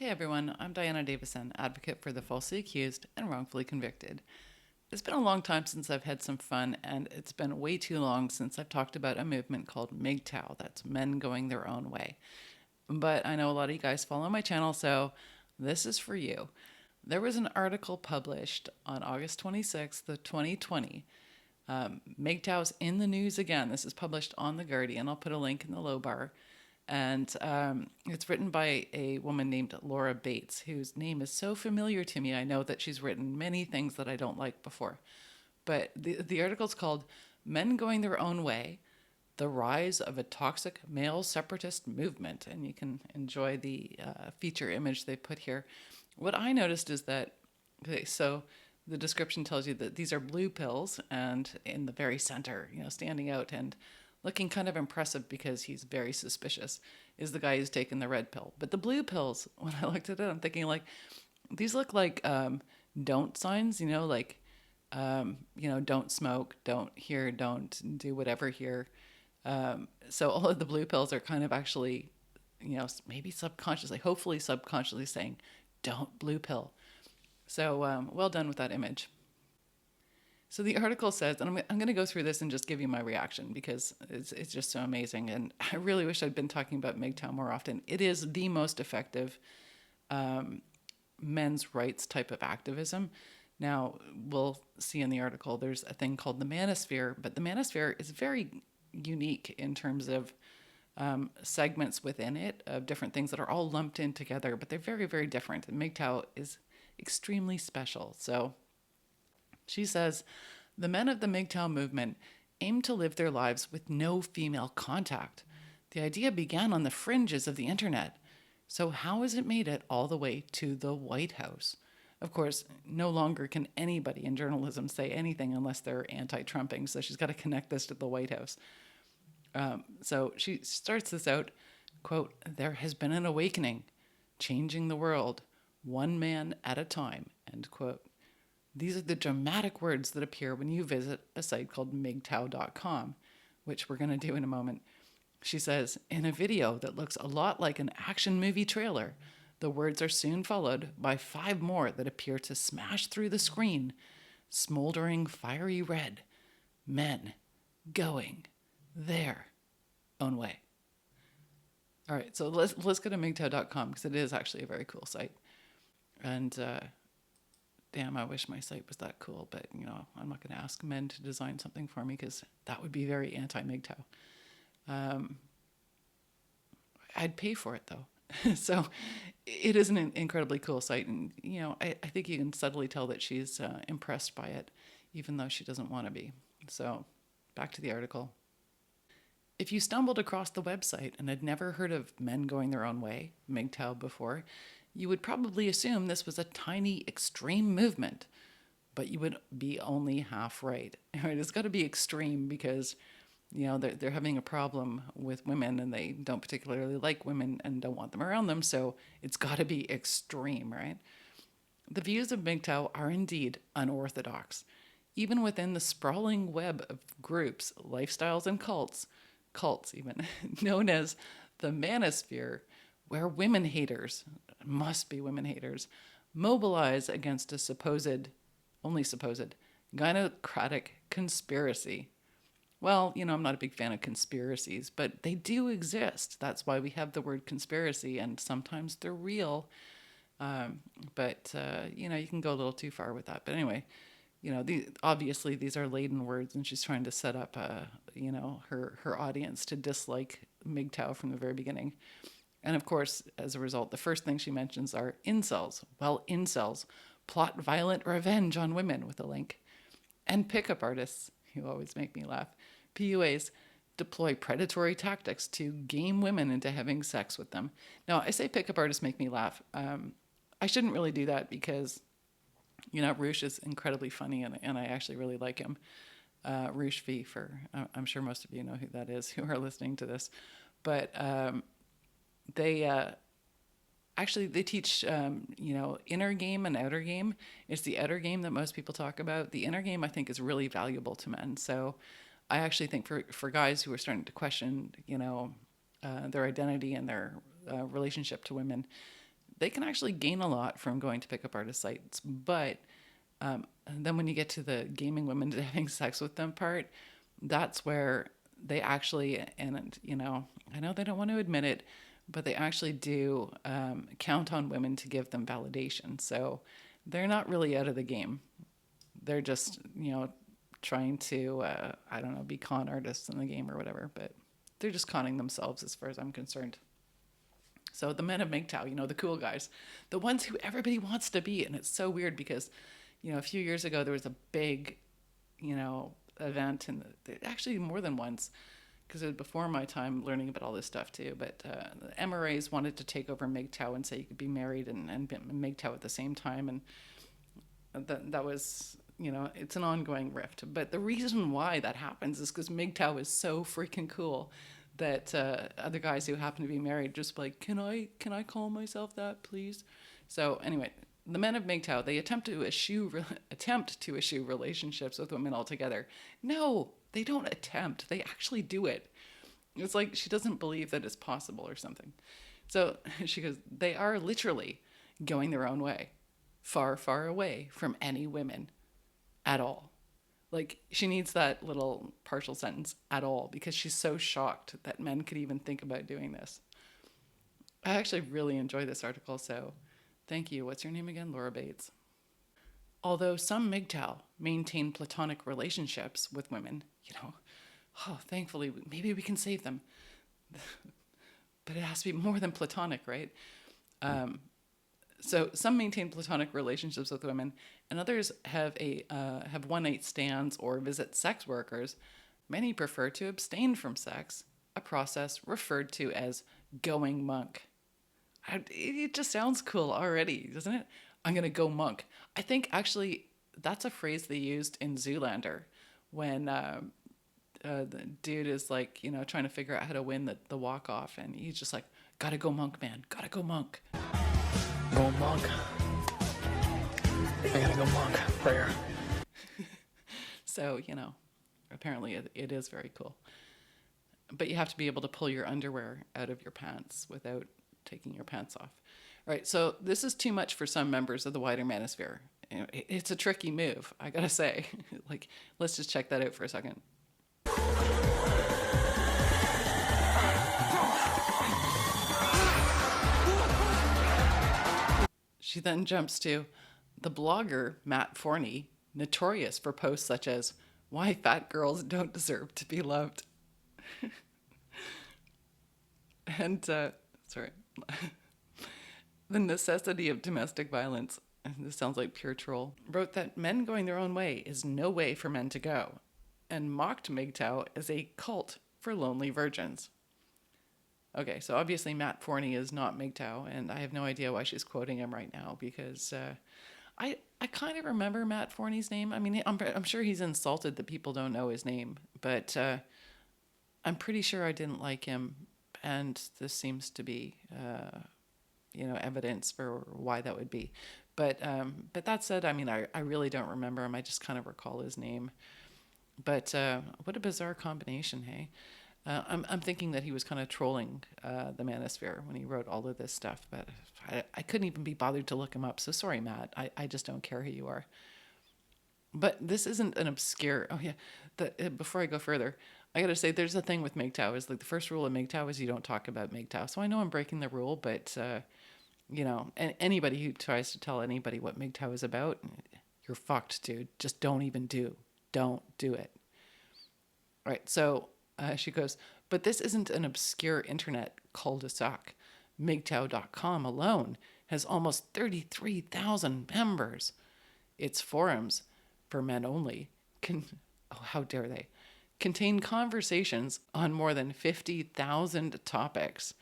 Hey everyone, I'm Diana Davison, advocate for the falsely accused and wrongfully convicted. It's been a long time since I've had some fun, and it's been way too long since I've talked about a movement called MGTOW, that's men going their own way. But I know a lot of you guys follow my channel, so this is for you. There was an article published on August 26th of 2020. MGTOW's in the news again. This is published on The Guardian. I'll put a link in the low bar. And it's written by a woman named Laura Bates, whose name is so familiar to me. I know that she's written many things that I don't like before. But the article's called Men Going Their Own Way, The Rise of a Toxic Male Separatist Movement. And you can enjoy the feature image they put here. What I noticed is that, okay, so the description tells you that these are blue pills, and in the very center, standing out and looking kind of impressive because he's very suspicious, is the guy who's taken the red pill. But the blue pills, when I looked at it, I'm thinking like, these look like don't signs, don't smoke, don't here, don't do whatever here. So all of the blue pills are kind of actually, maybe subconsciously, hopefully subconsciously saying, don't blue pill. So well done with that image. So the article says, and I'm going to go through this and just give you my reaction because it's just so amazing. And I really wish I'd been talking about MGTOW more often. It is the most effective men's rights type of activism. Now, we'll see in the article, there's a thing called the manosphere, but the manosphere is very unique in terms of segments within it of different things that are all lumped in together, but they're very, very different. And MGTOW is extremely special. So she says, the men of the MGTOW movement aim to live their lives with no female contact. The idea began on the fringes of the internet. So how has it made it all the way to the White House? Of course, no longer can anybody in journalism say anything unless they're anti-Trumping, so she's got to connect this to the White House. So she starts this out, quote, there has been an awakening, changing the world, one man at a time, end quote. These are the dramatic words that appear when you visit a site called MGTOW.com, which we're going to do in a moment. She says, in a video that looks a lot like an action movie trailer, the words are soon followed by 5 more that appear to smash through the screen. Smoldering fiery red. Men going their own way. All right, so let's go to MGTOW.com because it is actually a very cool site. And damn, I wish my site was that cool, but I'm not going to ask men to design something for me because that would be very anti-MGTOW. I'd pay for it though. So it is an incredibly cool site, and I think you can subtly tell that she's impressed by it, even though she doesn't want to be. So back to the article. If you stumbled across the website and had never heard of Men Going Their Own Way, MGTOW, before, you would probably assume this was a tiny, extreme movement, but you would be only half right. It's got to be extreme because, they're having a problem with women and they don't particularly like women and don't want them around them, so it's got to be extreme, right? The views of MGTOW are indeed unorthodox. Even within the sprawling web of groups, lifestyles, and cults even, known as the manosphere, where women haters, must be women haters, mobilize against a only supposed, gynocratic conspiracy. Well, I'm not a big fan of conspiracies, but they do exist. That's why we have the word conspiracy, and sometimes they're real. But you can go a little too far with that. But anyway, obviously these are laden words, and she's trying to set up, her audience to dislike MGTOW from the very beginning. And of course, as a result, the first thing she mentions are incels. Well, incels plot violent revenge on women, with a link. And pickup artists, who always make me laugh, PUAs, deploy predatory tactics to game women into having sex with them. Now, I say pickup artists make me laugh. I shouldn't really do that because, Roosh is incredibly funny, and I actually really like him. Roosh V, I'm sure most of you know who that is who are listening to this. But they teach, inner game and outer game. It's the outer game that most people talk about. The inner game, I think, is really valuable to men. So I actually think for guys who are starting to question, their identity and their relationship to women, they can actually gain a lot from going to pickup artist sites. But and then when you get to the gaming women to having sex with them part, that's where they actually, and I know they don't want to admit it, but they actually do count on women to give them validation. So they're not really out of the game. They're just, trying to, I don't know, be con artists in the game or whatever, but they're just conning themselves as far as I'm concerned. So the men of MGTOW, the cool guys, the ones who everybody wants to be. And it's so weird because, a few years ago, there was a big, event, and actually more than once, because it was before my time learning about all this stuff too. But the MRAs wanted to take over MGTOW and say you could be married and MGTOW at the same time. And that was, it's an ongoing rift. But the reason why that happens is because MGTOW is so freaking cool that other guys who happen to be married just like, can I call myself that, please? So anyway, the men of MGTOW, they attempt to issue relationships with women altogether. No, they don't attempt. They actually do it. It's like she doesn't believe that it's possible or something. So she goes, they are literally going their own way, far, far away from any women at all. Like, she needs that little partial sentence, at all, because she's so shocked that men could even think about doing this. I actually really enjoy this article, so thank you. What's your name again? Laura Bates. Although some MGTOW maintain platonic relationships with women, thankfully, maybe we can save them. But it has to be more than platonic, right? So some maintain platonic relationships with women, and others have one-night stands or visit sex workers. Many prefer to abstain from sex, a process referred to as going monk. It just sounds cool already, doesn't it? I'm going to go monk. I think actually that's a phrase they used in Zoolander when the dude is like, trying to figure out how to win the walk-off, and he's just like, gotta go monk, man, gotta go monk. Go monk. I gotta go monk. Prayer. So, apparently it is very cool. But you have to be able to pull your underwear out of your pants without taking your pants off. All right, so this is too much for some members of the wider manosphere. It's a tricky move, I gotta say. Like, let's just check that out for a second. She then jumps to the blogger Matt Forney, notorious for posts such as, "Why fat girls don't deserve to be loved." And, sorry. The necessity of domestic violence, and this sounds like pure troll, wrote that men going their own way is no way for men to go, and mocked MGTOW as a cult for lonely virgins. Okay, so obviously Matt Forney is not MGTOW, and I have no idea why she's quoting him right now, because I kind of remember Matt Forney's name. I mean, I'm sure he's insulted that people don't know his name, but I'm pretty sure I didn't like him, and this seems to be, evidence for why that would be. But that said, I mean, I really don't remember him. I just kind of recall his name. But what a bizarre combination, hey? I'm thinking that he was kind of trolling the manosphere when he wrote all of this stuff, but I couldn't even be bothered to look him up. So sorry, Matt. I just don't care who you are. But this isn't an obscure... Oh, yeah. Before I go further, I got to say, there's a thing with MGTOW. Is like the first rule of MGTOW is you don't talk about MGTOW. So I know I'm breaking the rule, but, and anybody who tries to tell anybody what MGTOW is about, you're fucked, dude. Just don't do it. All right, so... she goes, but this isn't an obscure internet cul-de-sac. MGTOW.com alone has almost 33,000 members. Its forums, for men only, how dare they, contain conversations on more than 50,000 topics.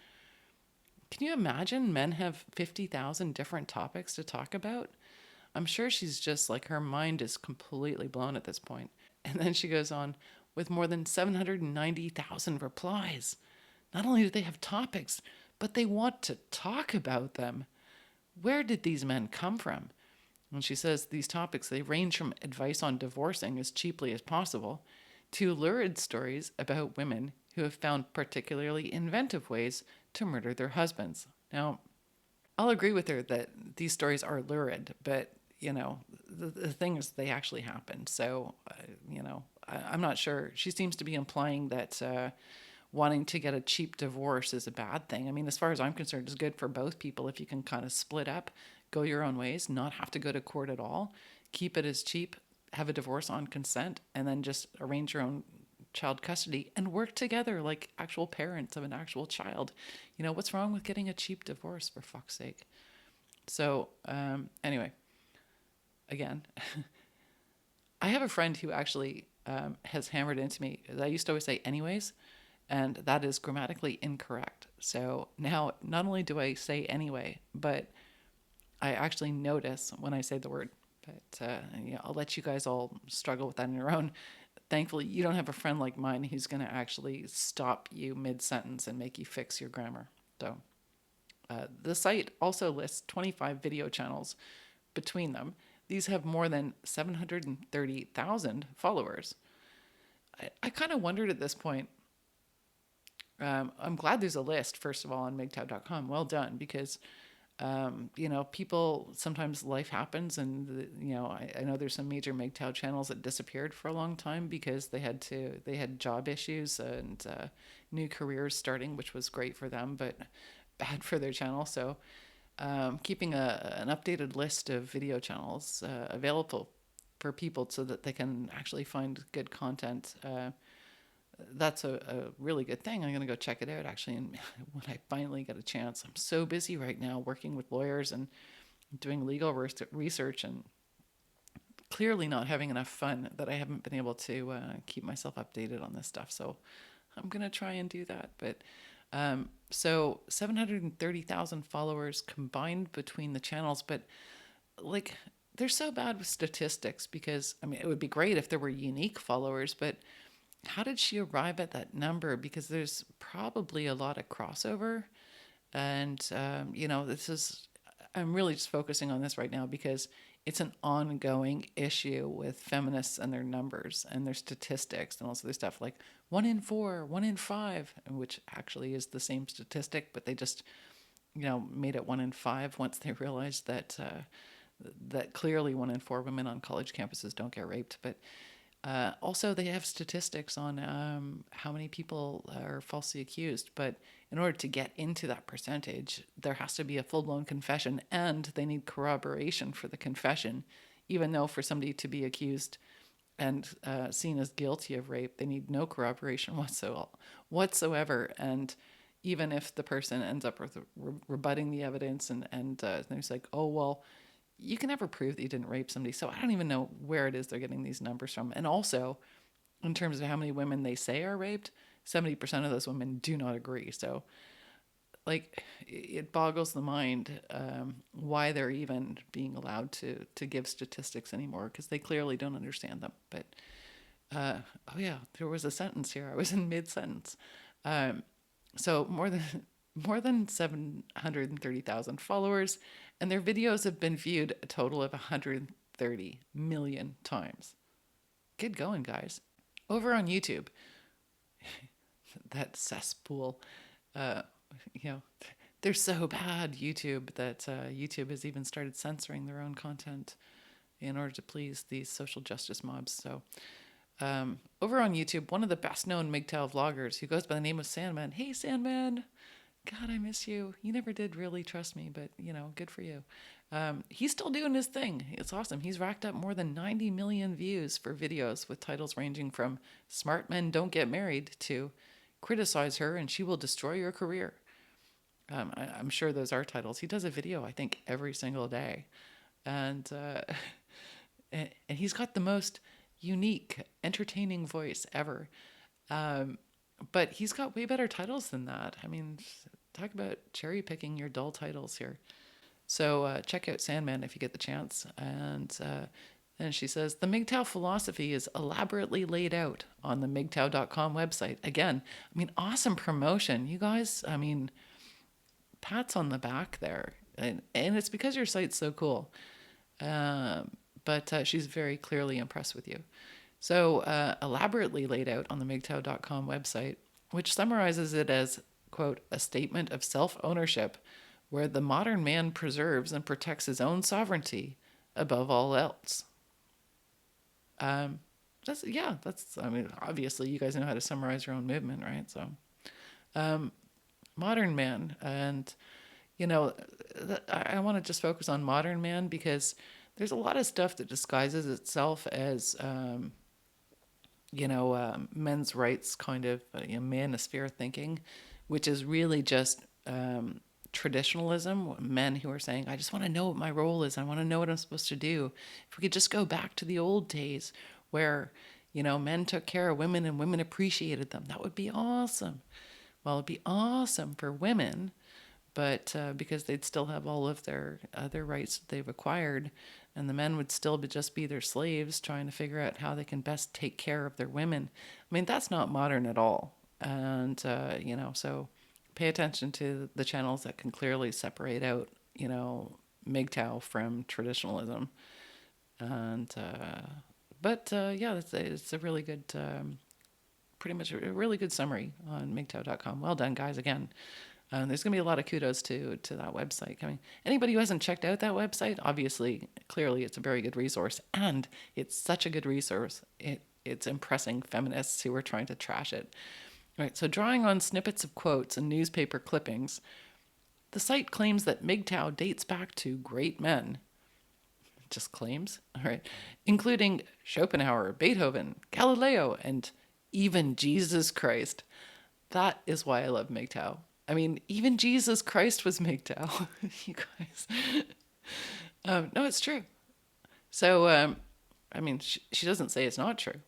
Can you imagine men have 50,000 different topics to talk about? I'm sure she's just like, her mind is completely blown at this point. And then she goes on, with more than 790,000 replies. Not only do they have topics, but they want to talk about them. Where did these men come from? And she says these topics, they range from advice on divorcing as cheaply as possible to lurid stories about women who have found particularly inventive ways to murder their husbands. Now, I'll agree with her that these stories are lurid, but the thing is, they actually happened. So, I'm not sure. She seems to be implying that wanting to get a cheap divorce is a bad thing. I mean, as far as I'm concerned, it's good for both people if you can kind of split up, go your own ways, not have to go to court at all, keep it as cheap, have a divorce on consent, and then just arrange your own child custody and work together like actual parents of an actual child. What's wrong with getting a cheap divorce, for fuck's sake? So, anyway, again, I have a friend who actually has hammered into me. I used to always say anyways, and that is grammatically incorrect. So now not only do I say anyway, but I actually notice when I say the word. But I'll let you guys all struggle with that on your own. Thankfully, you don't have a friend like mine who's going to actually stop you mid-sentence and make you fix your grammar. So the site also lists 25 video channels between them. These have more than 730,000 followers. I kind of wondered at this point. I'm glad there's a list, first of all, on MGTOW.com. Well done, because people, sometimes life happens, and I know there's some major MGTOW channels that disappeared for a long time because they had job issues and new careers starting, which was great for them, but bad for their channel. So keeping an updated list of video channels available for people so that they can actually find good content. That's a really good thing. I'm going to go check it out, actually, and when I finally get a chance. I'm so busy right now working with lawyers and doing legal research and clearly not having enough fun that I haven't been able to keep myself updated on this stuff. So I'm going to try and do that. But so 730,000 followers combined between the channels, but like they're so bad with statistics because, I mean, it would be great if there were unique followers, but how did she arrive at that number? Because there's probably a lot of crossover. And, I'm really just focusing on this right now because it's an ongoing issue with feminists and their numbers and their statistics and also their stuff like 1 in 4, 1 in 5, which actually is the same statistic, but they just, made it 1 in 5 once they realized that, that clearly 1 in 4 women on college campuses don't get raped. But also, they have statistics on how many people are falsely accused. But in order to get into that percentage, there has to be a full-blown confession, and they need corroboration for the confession. Even though for somebody to be accused and seen as guilty of rape, they need no corroboration whatsoever. And even if the person ends up rebutting the evidence and it's like, oh, well, you can never prove that you didn't rape somebody. So I don't even know where it is they're getting these numbers from. And also, in terms of how many women they say are raped, 70% of those women do not agree. So, like, it boggles the mind why they're even being allowed to give statistics anymore, because they clearly don't understand them. But, oh yeah, there was a sentence here. I was in mid-sentence. So more than 730,000 followers, and their videos have been viewed a total of 130 million times. Good going, guys. Over on YouTube, that cesspool, uh, they're so bad, YouTube, that YouTube has even started censoring their own content in order to please these social justice mobs. So over on YouTube, one of the best known MGTOW vloggers who goes by the name of Sandman. Hey, Sandman. God, I miss you. You never did really trust me, but, good for you. He's still doing his thing. It's awesome. He's racked up more than 90 million views for videos with titles ranging from Smart Men Don't Get Married to Criticize Her and She Will Destroy Your Career. I'm sure those are titles. He does a video, I think, every single day. And, and he's got the most unique, entertaining voice ever. But he's got way better titles than that. I mean, talk about cherry picking your dull titles here. So check out Sandman if you get the chance. And she says, the MGTOW philosophy is elaborately laid out on the MGTOW.com website. Again, I mean, awesome promotion. You guys, I mean, pats on the back there. And it's because your site's so cool. But she's very clearly impressed with you. So elaborately laid out on the MGTOW.com website, which summarizes it as, quote, a statement of self-ownership where the modern man preserves and protects his own sovereignty above all else. I mean, obviously you guys know how to summarize your own movement, right? So, modern man. And, I want to just focus on modern man because there's a lot of stuff that disguises itself as, men's rights kind of, manosphere thinking, which is really just traditionalism. Men who are saying, I just want to know what my role is. I want to know what I'm supposed to do. If we could just go back to the old days where, men took care of women and women appreciated them, that would be awesome. Well, it'd be awesome for women, but because they'd still have all of their other rights that they've acquired, and the men would still just be their slaves trying to figure out how they can best take care of their women. I mean, that's not modern at all. And, so pay attention to the channels that can clearly separate out, MGTOW from traditionalism. And, it's a really good, pretty much a really good summary on MGTOW.com. Well done, guys, again. There's going to be a lot of kudos to that website coming. Anybody who hasn't checked out that website, obviously, clearly it's a very good resource. And it's such a good resource. It's impressing feminists who are trying to trash it. Right, so drawing on snippets of quotes and newspaper clippings, the site claims that MGTOW dates back to great men. Just claims, all right, including Schopenhauer, Beethoven, Galileo, and even Jesus Christ. That is why I love MGTOW. I mean, even Jesus Christ was MGTOW, you guys. No, it's true. So, she doesn't say it's not true.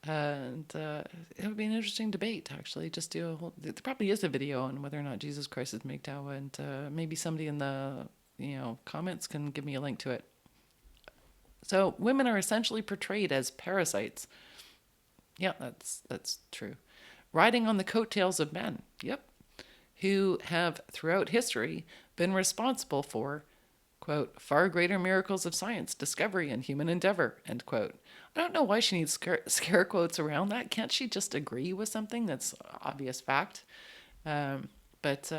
And it would be an interesting debate, actually. Just do a whole. There probably is a video on whether or not Jesus Christ is MGTOW, and maybe somebody in the comments can give me a link to it. So women are essentially portrayed as parasites. Yeah, that's true. Riding on the coattails of men. Yep. Who have throughout history been responsible for, quote, far greater miracles of science, discovery, and human endeavor, end quote. I don't know why she needs scare quotes around that. Can't she just agree with something that's obvious fact? But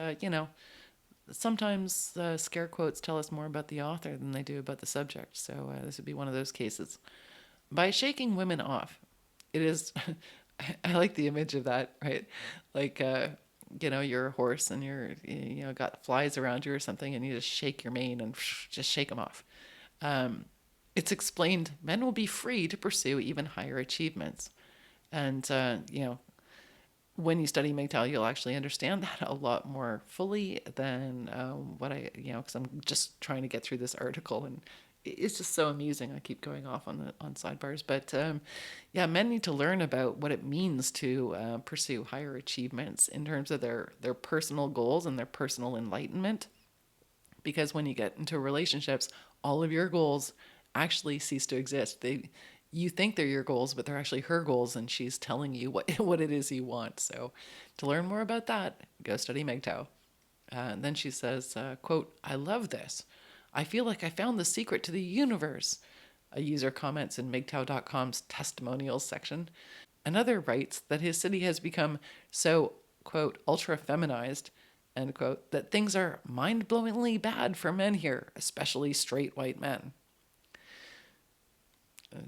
sometimes scare quotes tell us more about the author than they do about the subject. So this would be one of those cases. By shaking women off, it is, I like the image of that, right? Like, you're a horse and you're, got flies around you or something and you just shake your mane and just shake them off. It's explained men will be free to pursue even higher achievements. And, when you study MGTOW, you'll actually understand that a lot more fully than because I'm just trying to get through this article and it's just so amusing. I keep going off on sidebars, but men need to learn about what it means to pursue higher achievements in terms of their personal goals and their personal enlightenment. Because when you get into relationships, all of your goals actually cease to exist. You think they're your goals, but they're actually her goals, and she's telling you what it is you want. So to learn more about that, go study MGTOW. And then she says, quote, I love this. I feel like I found the secret to the universe. A user comments in MGTOW.com's testimonials section. Another writes that his city has become so, quote, ultra-feminized, end quote, that things are mind-blowingly bad for men here, especially straight white men.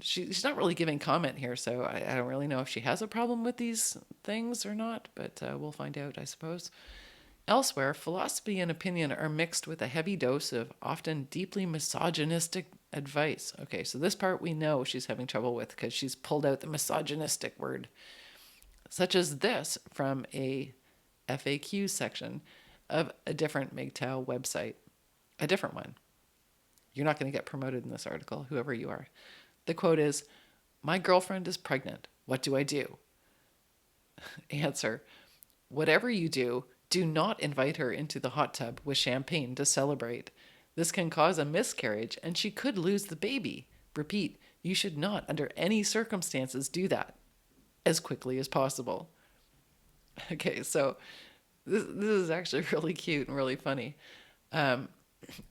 She's not really giving comment here, so I don't really know if she has a problem with these things or not, but we'll find out, I suppose. Elsewhere, philosophy and opinion are mixed with a heavy dose of often deeply misogynistic advice. Okay, so this part we know she's having trouble with because she's pulled out the misogynistic word. Such as this from a FAQ section of a different MGTOW website. A different one. You're not going to get promoted in this article, whoever you are. The quote is, my girlfriend is pregnant. What do I do? Answer, whatever you do, do not invite her into the hot tub with champagne to celebrate. This can cause a miscarriage and she could lose the baby. Repeat, you should not, under any circumstances, do that as quickly as possible. Okay, so this is actually really cute and really funny. And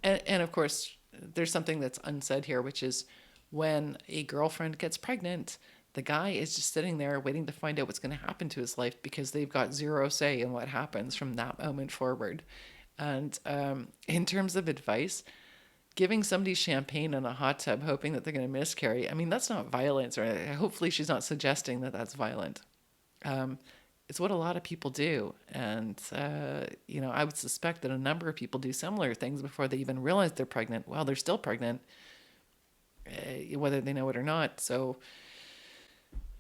of course, there's something that's unsaid here, which is when a girlfriend gets pregnant, the guy is just sitting there waiting to find out what's going to happen to his life because they've got zero say in what happens from that moment forward. And in terms of advice, giving somebody champagne in a hot tub hoping that they're going to miscarry, I mean, that's not violence, or hopefully she's not suggesting that that's violent. It's what a lot of people do. And, I would suspect that a number of people do similar things before they even realize they're pregnant. Well, they're still pregnant, whether they know it or not. So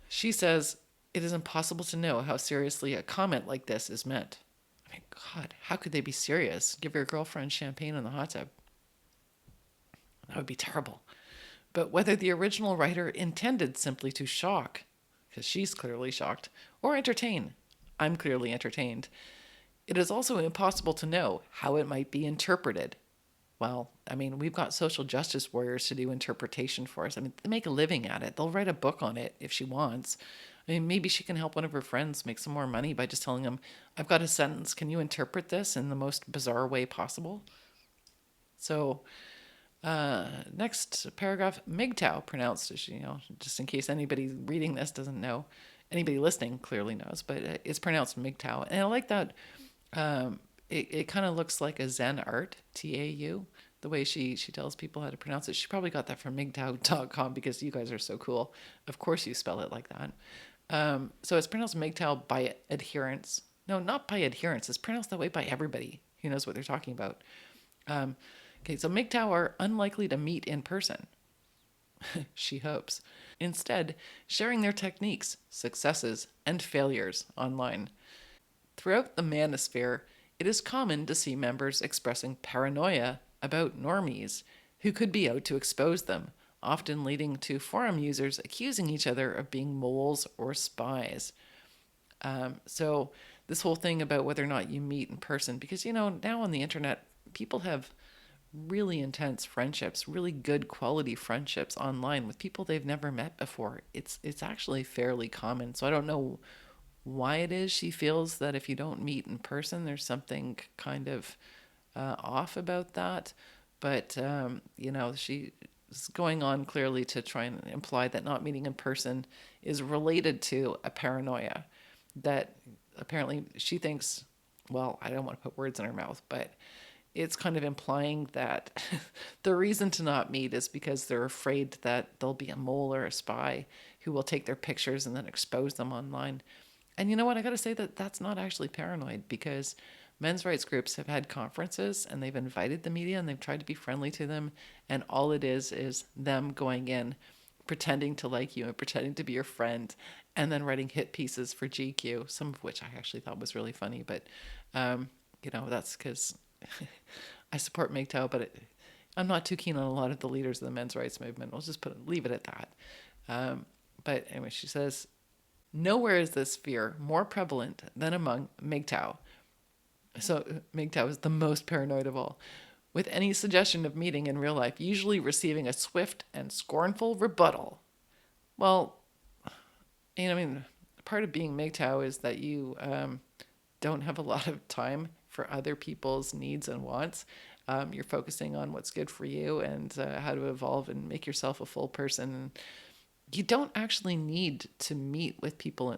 she says, it is impossible to know how seriously a comment like this is meant. I mean, God, how could they be serious? Give your girlfriend champagne in the hot tub. That would be terrible. But whether the original writer intended simply to shock, because she's clearly shocked, or entertain, I'm clearly entertained, it is also impossible to know how it might be interpreted. Well, I mean, we've got social justice warriors to do interpretation for us. I mean, they make a living at it. They'll write a book on it if she wants. I mean, maybe she can help one of her friends make some more money by just telling them, I've got a sentence. Can you interpret this in the most bizarre way possible? So, next paragraph, MGTOW, pronounced as, just in case anybody reading this doesn't know. Anybody listening clearly knows, but it's pronounced MGTOW. And I like that. It kind of looks like a Zen art, T-A-U, the way she tells people how to pronounce it. She probably got that from MGTOW.com because you guys are so cool. Of course you spell it like that. So it's pronounced MGTOW by adherence. No, not by adherence. It's pronounced that way by everybody who knows what they're talking about. Okay, so MGTOW are unlikely to meet in person. She hopes. Instead, sharing their techniques, successes, and failures online. Throughout the manosphere, it is common to see members expressing paranoia about normies who could be out to expose them, often leading to forum users accusing each other of being moles or spies. So this whole thing about whether or not you meet in person, because, now on the internet, people have really intense friendships, really good quality friendships online with people they've never met before. It's actually fairly common. So I don't know why it is she feels that if you don't meet in person, there's something kind of off about that. But, she is going on clearly to try and imply that not meeting in person is related to a paranoia that apparently she thinks, well, I don't want to put words in her mouth, but it's kind of implying that the reason to not meet is because they're afraid that there'll be a mole or a spy who will take their pictures and then expose them online. And you know what? I got to say that that's not actually paranoid, because men's rights groups have had conferences and they've invited the media and they've tried to be friendly to them. And all it is them going in, pretending to like you and pretending to be your friend, and then writing hit pieces for GQ, some of which I actually thought was really funny. But, that's because I support MGTOW, but I'm not too keen on a lot of the leaders of the men's rights movement. We'll just leave it at that. But anyway, she says, nowhere is this fear more prevalent than among MGTOW. So MGTOW is the most paranoid of all. With any suggestion of meeting in real life, usually receiving a swift and scornful rebuttal. Well, part of being MGTOW is that you don't have a lot of time for other people's needs and wants. You're focusing on what's good for you and how to evolve and make yourself a full person. You don't actually need to meet with people.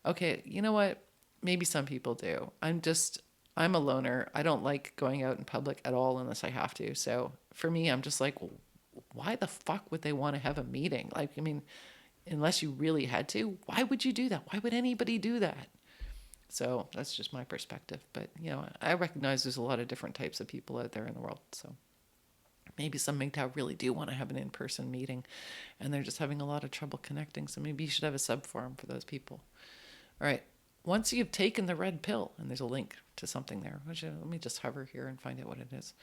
Okay, you know what? Maybe some people do. I'm a loner. I don't like going out in public at all unless I have to. So for me, I'm just like, why the fuck would they want to have a meeting? Unless you really had to, why would you do that? Why would anybody do that? So that's just my perspective. But, I recognize there's a lot of different types of people out there in the world. So maybe some MGTOW really do want to have an in-person meeting and they're just having a lot of trouble connecting. So maybe you should have a sub-forum for those people. All right. Once you've taken the red pill, and there's a link to something there. Let me just hover here and find out what it is.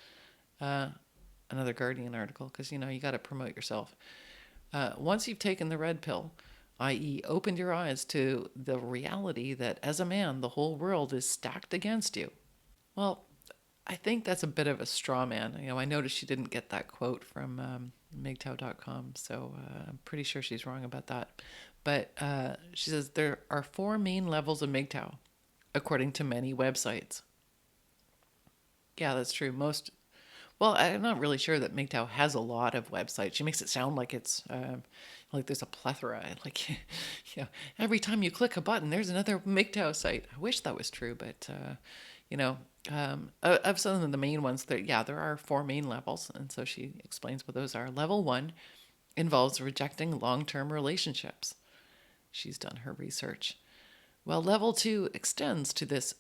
Another Guardian article, because, you got to promote yourself. Once you've taken the red pill, i.e. opened your eyes to the reality that as a man, the whole world is stacked against you. Well, I think that's a bit of a straw man. I noticed she didn't get that quote from MGTOW.com, so I'm pretty sure she's wrong about that. But she says there are 4 main levels of MGTOW, according to many websites. Yeah, that's true. Well, I'm not really sure that MGTOW has a lot of websites. She makes it sound like it's like there's a plethora. Like, every time you click a button, there's another MGTOW site. I wish that was true, but Of some of the main ones, there are four main levels, and so she explains what those are. Level one involves rejecting long-term relationships. She's done her research. Well, level two extends to this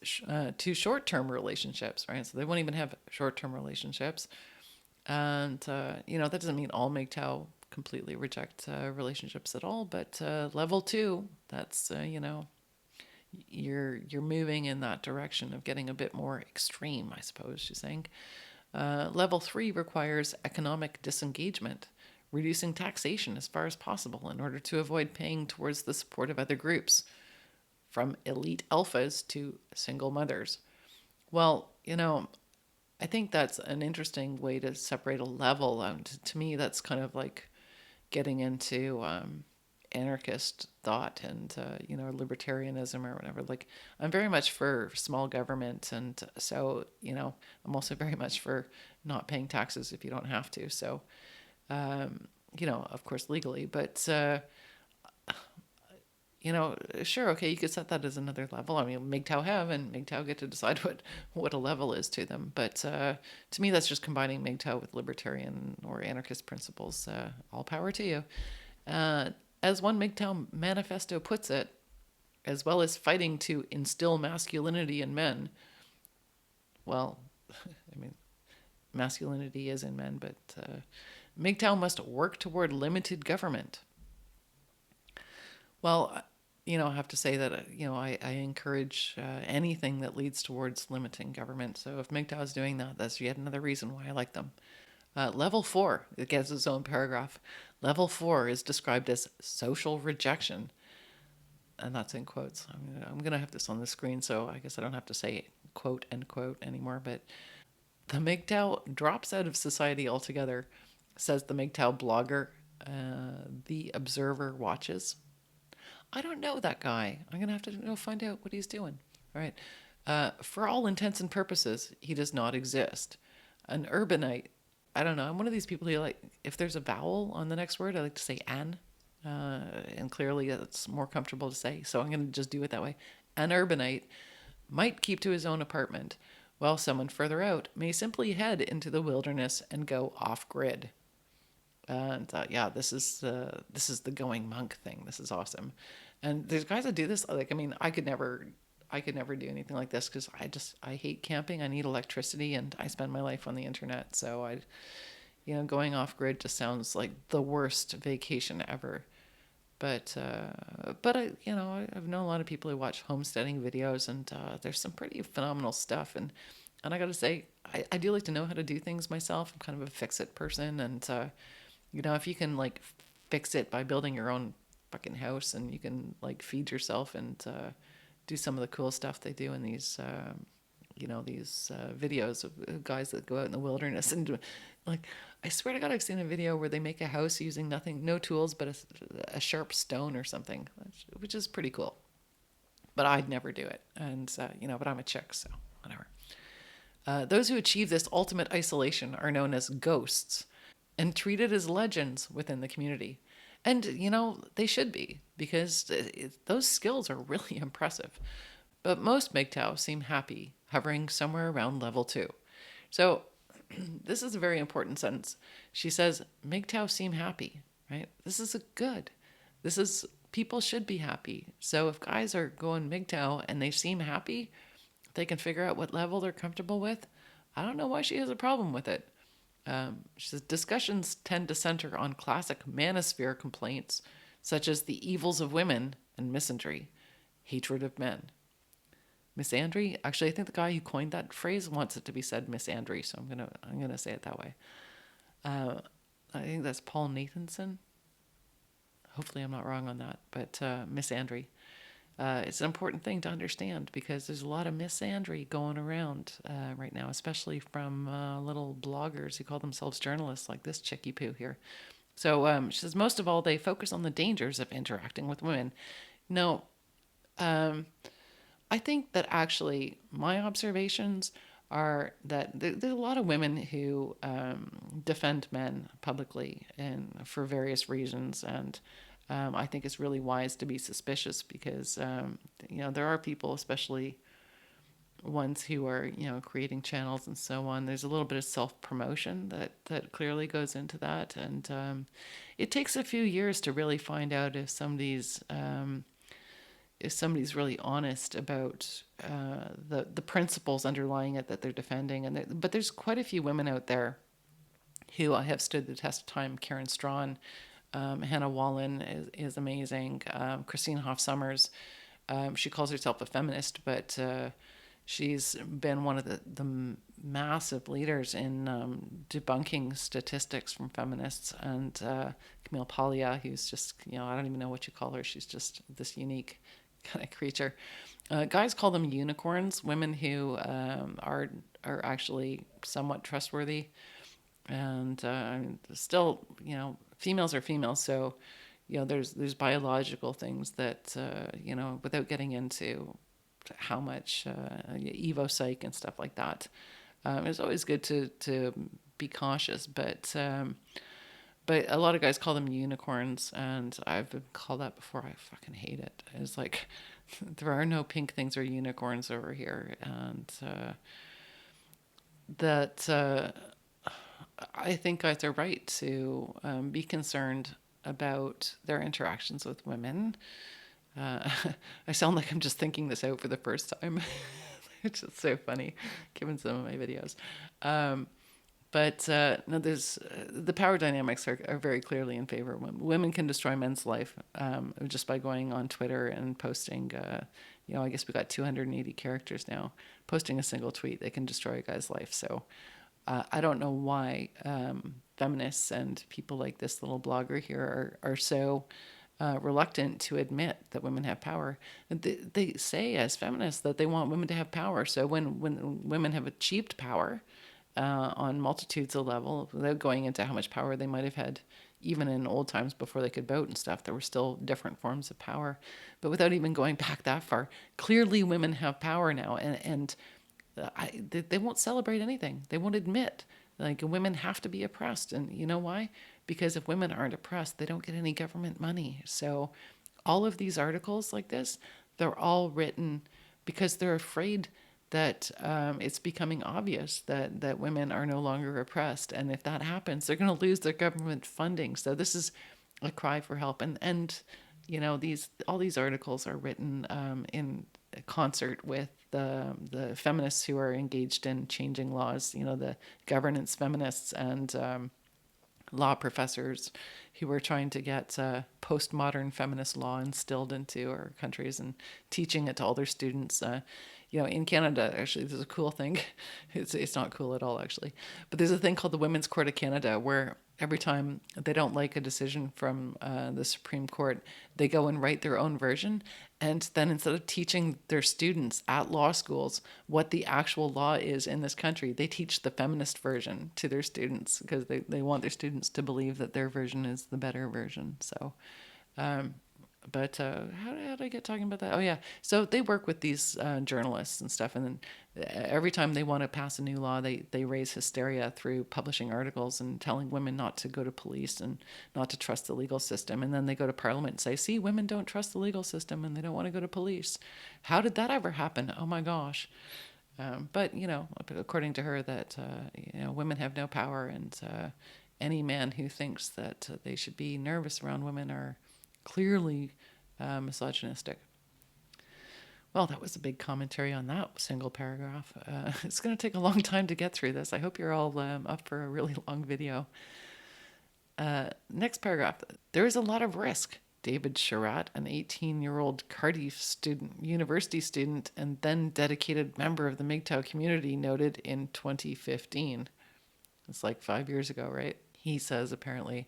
to short-term relationships, right? So they won't even have short-term relationships, and that doesn't mean all MGTOW completely reject relationships at all. But level two, that's you're moving in that direction of getting a bit more extreme, I suppose she's saying. Level three requires economic disengagement, reducing taxation as far as possible in order to avoid paying towards the support of other groups, from elite alphas to single mothers. Well, I think that's an interesting way to separate a level. To me, that's kind of like getting into anarchist thought and libertarianism or whatever. Like, I'm very much for small government, and so I'm also very much for not paying taxes if you don't have to. So, of course legally, but sure, okay, you could set that as another level. I mean, MGTOW have, and MGTOW get to decide what a level is to them. But to me, that's just combining MGTOW with libertarian or anarchist principles. All power to you. As one MGTOW manifesto puts it, as well as fighting to instill masculinity in men. Well, I mean, masculinity is in men, but MGTOW must work toward limited government. Well, I have to say that, I encourage anything that leads towards limiting government. So if MGTOW is doing that, that's yet another reason why I like them. Level four, it gets its own paragraph. Level four is described as social rejection. And that's in quotes. I'm going to have this on the screen, so I guess I don't have to say quote, end quote anymore. But the MGTOW drops out of society altogether, says the MGTOW blogger, The Observer Watches. I don't know that guy. I'm going to have to go find out what he's doing. All right. For all intents and purposes, he does not exist. An urbanite. I don't know. I'm one of these people who if there's a vowel on the next word, I like to say an. And clearly it's more comfortable to say. So I'm going to just do it that way. An urbanite might keep to his own apartment, while someone further out may simply head into the wilderness and go off grid. And this is the going monk thing. This is awesome. And there's guys that do this. Like, I mean, I could never do anything like this because I hate camping. I need electricity, and I spend my life on the internet. So going off grid just sounds like the worst vacation ever. But I've known a lot of people who watch homesteading videos, and there's some pretty phenomenal stuff. And I got to say, I do like to know how to do things myself. I'm kind of a fix-it person, and if you can fix it by building your own fucking house, and you can feed yourself and do some of the cool stuff they do in these videos of guys that go out in the wilderness and do, I swear to God, I've seen a video where they make a house using no tools but a sharp stone or something, which is pretty cool. But I'd never do it, and but I'm a chick, so whatever. Those who achieve this ultimate isolation are known as ghosts, and treated as legends within the community. And, they should be, because those skills are really impressive. But most MGTOW seem happy, hovering somewhere around level 2. So this is a very important sentence. She says, MGTOW seem happy, right? This is people should be happy. So if guys are going MGTOW and they seem happy, they can figure out what level they're comfortable with. I don't know why she has a problem with it. She says, discussions tend to center on classic manosphere complaints, such as the evils of women and misandry, hatred of men. Misandry? Actually, I think the guy who coined that phrase wants it to be said misandry, so I'm gonna say it that way. I think that's Paul Nathanson. Hopefully I'm not wrong on that, but misandry. It's an important thing to understand because there's a lot of misandry going around right now, especially from little bloggers who call themselves journalists, like this chickie poo here. So she says, most of all, they focus on the dangers of interacting with women. No, I think that actually my observations are that there's a lot of women who defend men publicly and for various reasons, and I think it's really wise to be suspicious because there are people, especially ones who are, creating channels and so on. There's a little bit of self-promotion that clearly goes into that. And it takes a few years to really find out if somebody's really honest about the principles underlying it that they're defending. But there's quite a few women out there who have stood the test of time. Karen Strawn, Hannah Wallen is amazing. Christine Hoff Sommers, she calls herself a feminist, but she's been one of the massive leaders in debunking statistics from feminists. And Camille Paglia, who's just, I don't even know what you call her. She's just this unique kind of creature. Guys call them unicorns, women who are actually somewhat trustworthy. And still, females are females. So, there's biological things that, without getting into how much Evo psych and stuff like that. It's always good to be cautious, but a lot of guys call them unicorns, and I've been called that before. I fucking hate it. It's like there are no pink things or unicorns over here, and I think guys are right to be concerned about their interactions with women. I sound like I'm just thinking this out for the first time. It's just so funny, given some of my videos. But no, there's the power dynamics are very clearly in favor of women. Women can destroy men's life just by going on Twitter and posting. I guess we got 280 characters now. Posting a single tweet, they can destroy a guy's life. So I don't know why feminists and people like this little blogger here are so reluctant to admit that women have power. They say as feminists that they want women to have power. So when women have achieved power on multitudes of levels, without going into how much power they might have had even in old times before they could vote and stuff, there were still different forms of power. But without even going back that far, clearly women have power now, and they won't celebrate anything. They won't admit like women have to be oppressed. And you know why? Because if women aren't oppressed, they don't get any government money. So all of these articles like this, they're all written because they're afraid that it's becoming obvious that women are no longer oppressed. And if that happens, they're going to lose their government funding. So this is a cry for help. And all these articles are written in concert with the feminists who are engaged in changing laws, the governance feminists and law professors who are trying to get postmodern feminist law instilled into our countries and teaching it to all their students. In Canada, actually, there's a cool thing. It's not cool at all, actually. But there's a thing called the Women's Court of Canada where every time they don't like a decision from the Supreme Court, they go and write their own version. And then instead of teaching their students at law schools what the actual law is in this country, they teach the feminist version to their students because they want their students to believe that their version is the better version. So, but how did I get talking about that? Oh, yeah. So they work with these journalists and stuff. And then every time they want to pass a new law, they raise hysteria through publishing articles and telling women not to go to police and not to trust the legal system. And then they go to Parliament and say, see, women don't trust the legal system and they don't want to go to police. How did that ever happen? Oh, my gosh. But, according to her, that, women have no power. And any man who thinks that they should be nervous around women are clearly misogynistic. Well, that was a big commentary on that single paragraph. It's going to take a long time to get through this. I hope you're all up for a really long video. Next paragraph. There is a lot of risk. David Sherratt, an 18-year-old Cardiff university student and then dedicated member of the MGTOW community, noted in 2015. It's like 5 years ago, right? He says, apparently,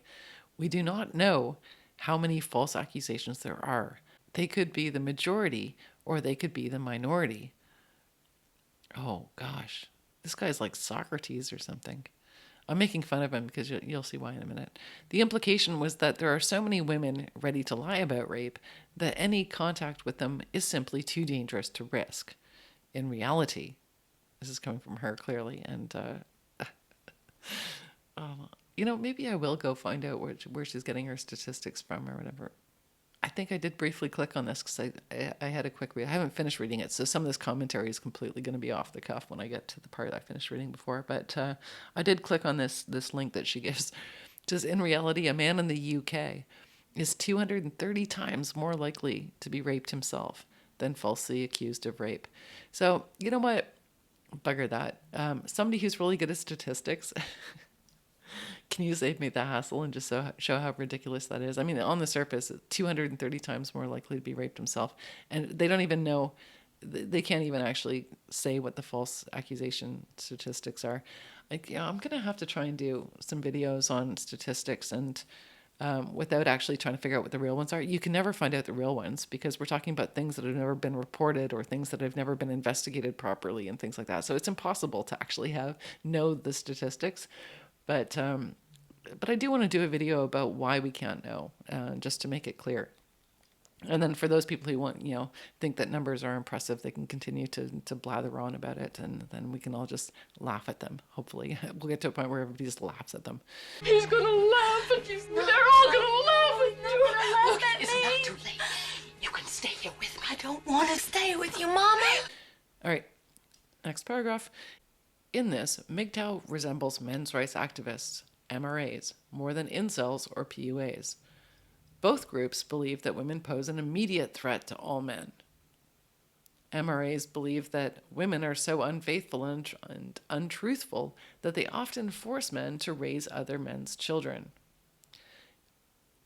we do not know how many false accusations there are. They could be the majority or they could be the minority. Oh, gosh. This guy's like Socrates or something. I'm making fun of him because you'll see why in a minute. The implication was that there are so many women ready to lie about rape that any contact with them is simply too dangerous to risk. In reality, this is coming from her clearly, and maybe I will go find out where she's getting her statistics from or whatever. I think I did briefly click on this because I had a quick read. I haven't finished reading it, so some of this commentary is completely going to be off the cuff when I get to the part I finished reading before. But I did click on this link that she gives. It says, in reality, a man in the UK is 230 times more likely to be raped himself than falsely accused of rape. So, you know what? Bugger that. Somebody who's really good at statistics, can you save me the hassle and just show how ridiculous that is? I mean, on the surface, 230 times more likely to be raped himself. And they don't even know, they can't even actually say what the false accusation statistics are. Like, yeah, I'm going to have to try and do some videos on statistics and without actually trying to figure out what the real ones are. You can never find out the real ones because we're talking about things that have never been reported or things that have never been investigated properly and things like that. So it's impossible to actually know the statistics. But I do want to do a video about why we can't know, just to make it clear. And then for those people who want, think that numbers are impressive, they can continue to blather on about it, and then we can all just laugh at them. Hopefully, we'll get to a point where everybody just laughs at them. He's gonna laugh at you. They're all gonna laugh at you. Look, it's not too late. You can stay here with me. I don't want to stay with you, Mommy. All right, next paragraph. In this, MGTOW resembles men's rights activists, MRAs, more than incels or PUAs. Both groups believe that women pose an immediate threat to all men. MRAs believe that women are so unfaithful and untruthful that they often force men to raise other men's children,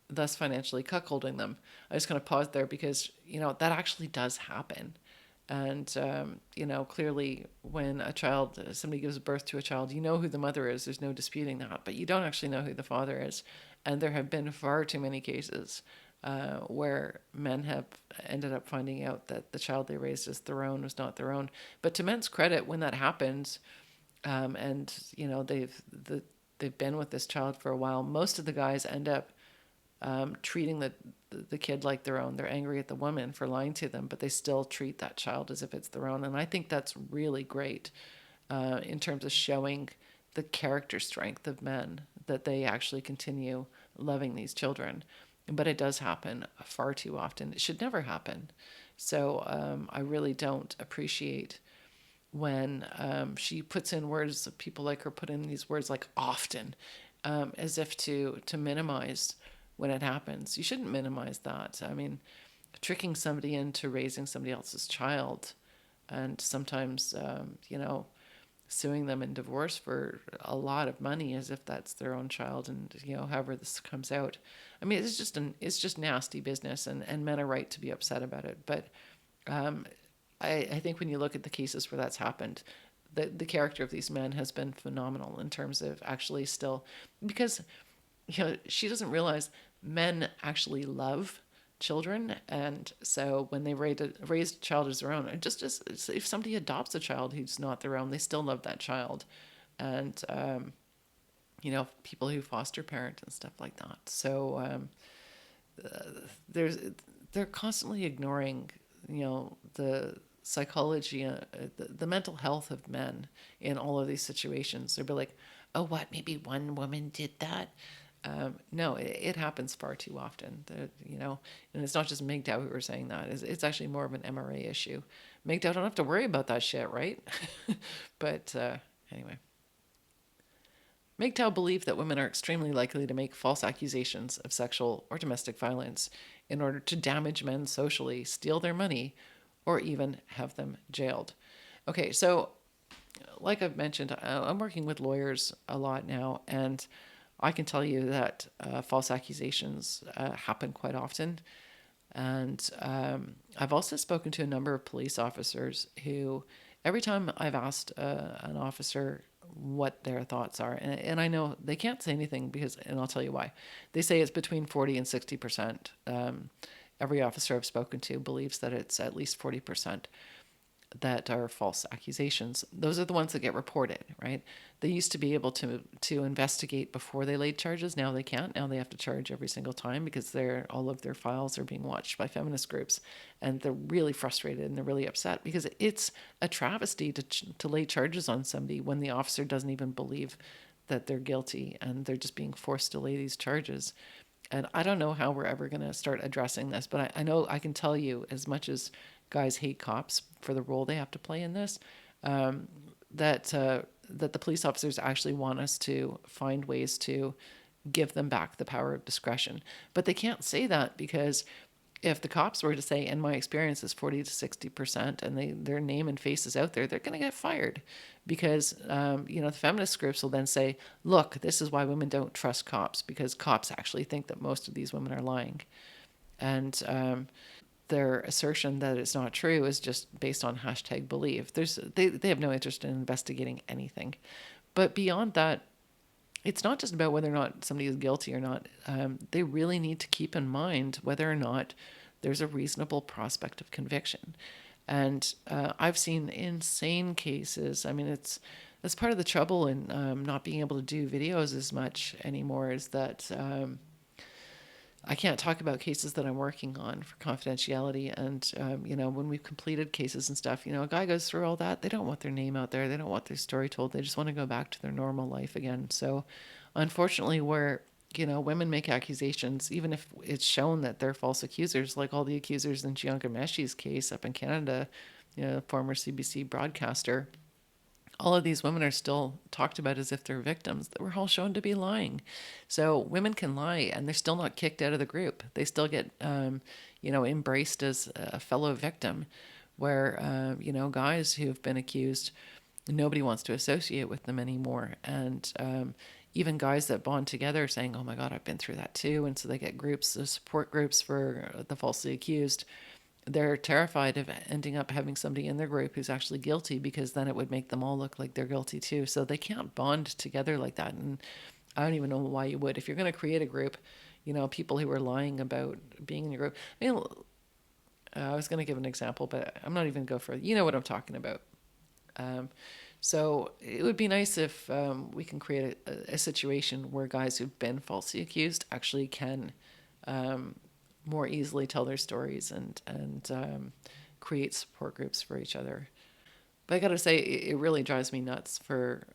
thus financially cuckolding them. I just kind of paused there because, that actually does happen. And, clearly when somebody gives birth to a child, you know who the mother is. There's no disputing that. But you don't actually know who the father is. And there have been far too many cases where men have ended up finding out that the child they raised as their own was not their own. But to men's credit, when that happens, and, they've been with this child for a while, most of the guys end up treating the kid like their own. They're angry at the woman for lying to them, but they still treat that child as if it's their own. And I think that's really great in terms of showing the character strength of men, that they actually continue loving these children. But it does happen far too often. It should never happen. So I really don't appreciate when she puts in words, people like her put in these words like often, as if to minimize when it happens. You shouldn't minimize that. I mean, tricking somebody into raising somebody else's child and sometimes, suing them in divorce for a lot of money as if that's their own child, and, however this comes out. I mean, it's just nasty business, and men are right to be upset about it. But I think when you look at the cases where that's happened, the character of these men has been phenomenal in terms of actually still, because, she doesn't realize men actually love children, and so when they raise a child as their own, and just as if somebody adopts a child who's not their own, they still love that child. And people who foster parent and stuff like that. So they're constantly ignoring the psychology, the mental health of men in all of these situations. They'll be like, oh, what, maybe one woman did that? No, it happens far too often, and it's not just MGTOW who are saying that. It's actually more of an MRA issue. MGTOW don't have to worry about that shit, right? But anyway. MGTOW believe that women are extremely likely to make false accusations of sexual or domestic violence in order to damage men socially, steal their money, or even have them jailed. Okay, so like I've mentioned, I'm working with lawyers a lot now, and I can tell you that false accusations happen quite often. And I've also spoken to a number of police officers who, every time I've asked an officer what their thoughts are, and I know they can't say anything and I'll tell you why. They say it's between 40 and 60%. Every officer I've spoken to believes that it's at least 40% that are false accusations. Those are the ones that get reported, right? They used to be able to investigate before they laid charges. Now they can't. Now they have to charge every single time because all of their files are being watched by feminist groups, and they're really frustrated and they're really upset because it's a travesty to lay charges on somebody when the officer doesn't even believe that they're guilty, and they're just being forced to lay these charges. And I don't know how we're ever going to start addressing this, but I know I can tell you, as much as guys hate cops for the role they have to play in this, that the police officers actually want us to find ways to give them back the power of discretion. But they can't say that, because if the cops were to say, in my experience is 40 to 60%, and their name and face is out there, they're going to get fired, because, the feminist groups will then say, look, this is why women don't trust cops, because cops actually think that most of these women are lying. And their assertion that it's not true is just based on hashtag believe. They have no interest in investigating anything. But beyond that, it's not just about whether or not somebody is guilty or not. They really need to keep in mind whether or not there's a reasonable prospect of conviction. And I've seen insane cases. I mean, that's part of the trouble in not being able to do videos as much anymore, is that I can't talk about cases that I'm working on for confidentiality. And, when we've completed cases and stuff, a guy goes through all that. They don't want their name out there. They don't want their story told. They just want to go back to their normal life again. So unfortunately, where, women make accusations, even if it's shown that they're false accusers, like all the accusers in Jianka Meshi's case up in Canada, former CBC broadcaster, all of these women are still talked about as if they're victims that were all shown to be lying. So women can lie and they're still not kicked out of the group. They still get, embraced as a fellow victim, where, guys who've been accused, nobody wants to associate with them anymore. And even guys that bond together saying, oh my God, I've been through that too. And so they get groups, support groups for the falsely accused. They're terrified of ending up having somebody in their group who's actually guilty, because then it would make them all look like they're guilty too. So they can't bond together like that. And I don't even know why you would. If you're going to create a group, people who are lying about being in your group. I mean, I was going to give an example, but I'm not even going to go for it. You know what I'm talking about. So it would be nice if we can create a situation where guys who've been falsely accused actually can more easily tell their stories and create support groups for each other. But I got to say, it really drives me nuts for,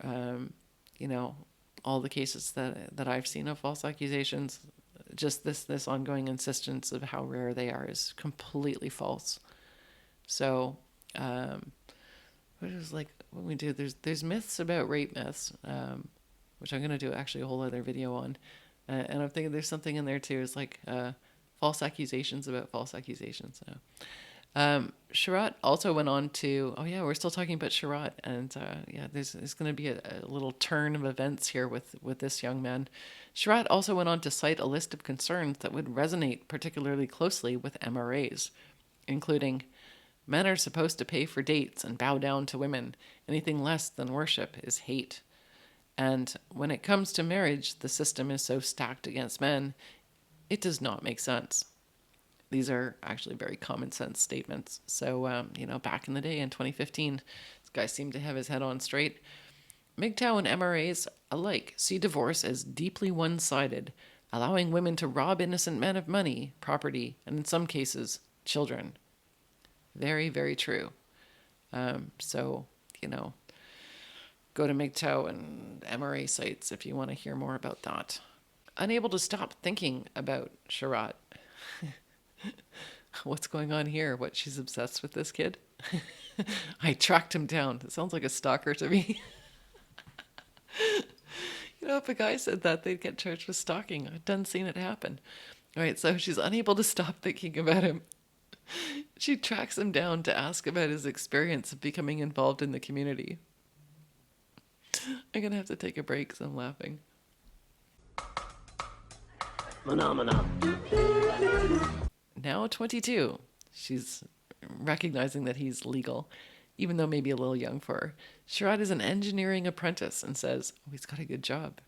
all the cases that I've seen of false accusations. Just this ongoing insistence of how rare they are is completely false. So, what we do, there's myths about rape myths, which I'm going to do actually a whole other video on. And I'm thinking there's something in there too. It's like, false accusations about false accusations. So, Sharat also went on to, we're still talking about Sharat, and there's going to be a little turn of events here with this young man. Sharat also went on to cite a list of concerns that would resonate particularly closely with MRAs, including men are supposed to pay for dates and bow down to women. Anything less than worship is hate. And when it comes to marriage, the system is so stacked against men, it does not make sense. These are actually very common sense statements. So, back in the day in 2015, this guy seemed to have his head on straight. MGTOW and MRAs alike see divorce as deeply one-sided, allowing women to rob innocent men of money, property, and in some cases, children. Very, very true. So, go to MGTOW and MRA sites if you want to hear more about that. Unable to stop thinking about Sharat. What's going on here? What, she's obsessed with this kid? I tracked him down. It sounds like a stalker to me. If a guy said that, they'd get charged with stalking. I've done seen it happen. All right, so she's unable to stop thinking about him. She tracks him down to ask about his experience of becoming involved in the community. I'm going to have to take a break because I'm laughing. Phenomena. Now 22. She's recognizing that he's legal, even though maybe a little young for her. Sharat is an engineering apprentice and says, he's got a good job.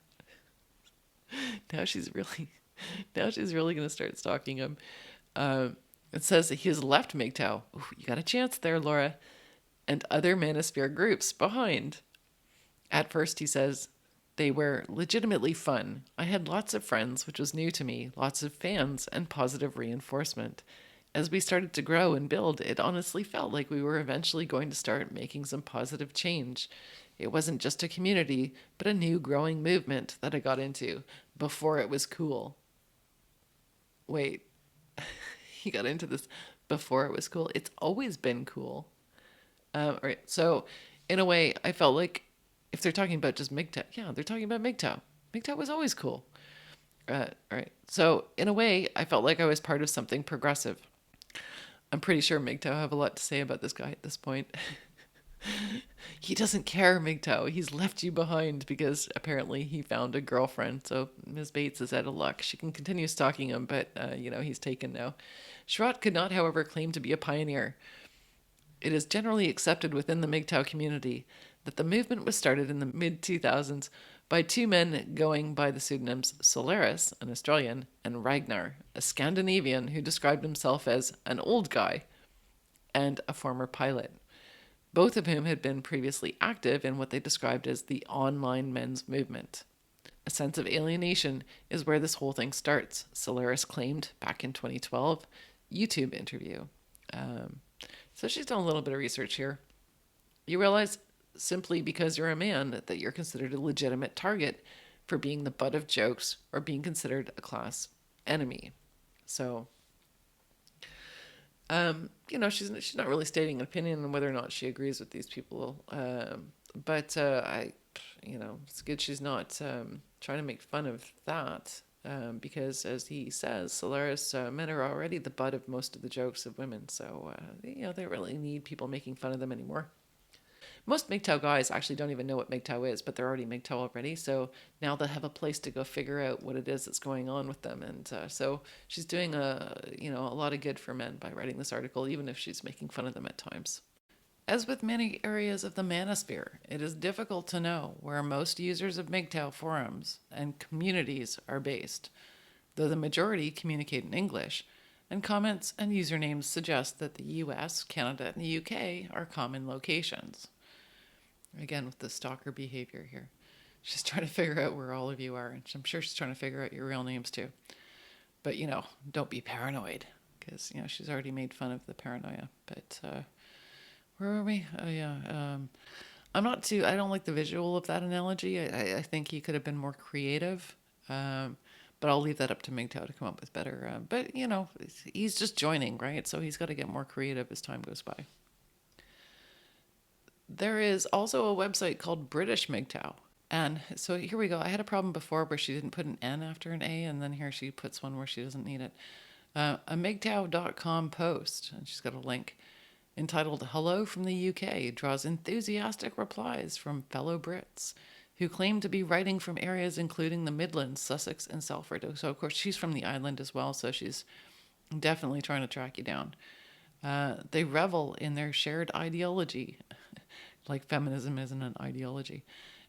Now she's really going to start stalking him. It says that he has left MGTOW. Ooh, you got a chance there, Laura. And other manosphere groups behind. At first, he says, they were legitimately fun. I had lots of friends, which was new to me, lots of fans, and positive reinforcement. As we started to grow and build, it honestly felt like we were eventually going to start making some positive change. It wasn't just a community, but a new growing movement that I got into before it was cool. wait, he got into this before it was cool. It's always been cool. All right. So, in a way, I felt like if they're talking about just MGTOW, yeah, they're talking about MGTOW. MGTOW was always cool. All right. So, in a way, I felt like I was part of something progressive. I'm pretty sure MGTOW have a lot to say about this guy at this point. He doesn't care, MGTOW. He's left you behind because apparently he found a girlfriend. So Ms. Bates is out of luck. She can continue stalking him, but, he's taken now. Schrott could not, however, claim to be a pioneer. It is generally accepted within the MGTOW community that the movement was started in the mid-2000s by two men going by the pseudonyms Solaris, an Australian, and Ragnar, a Scandinavian who described himself as an old guy and a former pilot, both of whom had been previously active in what they described as the online men's movement. A sense of alienation is where this whole thing starts, Solaris claimed back in 2012 YouTube interview. So she's done a little bit of research here. You realize simply because you're a man that you're considered a legitimate target for being the butt of jokes or being considered a class enemy. So, she's not really stating an opinion on whether or not she agrees with these people. But it's good she's not trying to make fun of that. Because as he says, Solaris men are already the butt of most of the jokes of women. So, they don't really need people making fun of them anymore. Most MGTOW guys actually don't even know what MGTOW is, but they're already MGTOW already. So now they'll have a place to go figure out what it is that's going on with them. And so she's doing a lot of good for men by writing this article, even if she's making fun of them at times. As with many areas of the manosphere, it is difficult to know where most users of MGTOW forums and communities are based, though the majority communicate in English, and comments and usernames suggest that the US, Canada, and the UK are common locations. Again, with the stalker behavior here. She's trying to figure out where all of you are, and I'm sure she's trying to figure out your real names too. But, don't be paranoid, because, she's already made fun of the paranoia. But, where were we? Oh, yeah. I don't like the visual of that analogy. I think he could have been more creative. But I'll leave that up to MGTOW to come up with better. But, he's just joining, right? So he's got to get more creative as time goes by. There is also a website called British MGTOW. And so here we go. I had a problem before where she didn't put an N after an A, and then here she puts one where she doesn't need it. A MGTOW.com post, and she's got a link, entitled Hello from the UK, draws enthusiastic replies from fellow Brits who claim to be writing from areas including the Midlands, Sussex, and Salford. So, of course, she's from the island as well, so she's definitely trying to track you down. They revel in their shared ideology, like feminism isn't an ideology,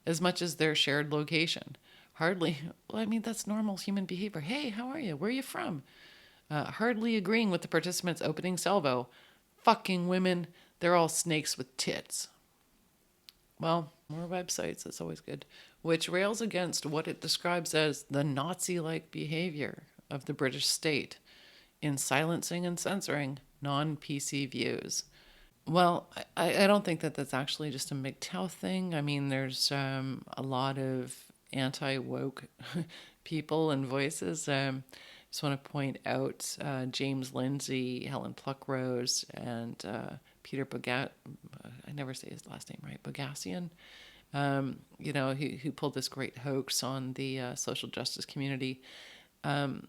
as much as their shared location. That's normal human behavior. Hey, how are you? Where are you from? Hardly agreeing with the participants' opening salvo. Fucking women, they're all snakes with tits. Well, more websites, that's always good. Which rails against what it describes as the Nazi-like behavior of the British state in silencing and censoring non-PC views. Well, I don't think that that's actually just a MGTOW thing. I mean, there's a lot of anti-woke people and voices. Just want to point out James Lindsay, Helen Pluckrose, and Peter Bogat. I never say his last name right. Bogassian. Who pulled this great hoax on the social justice community. The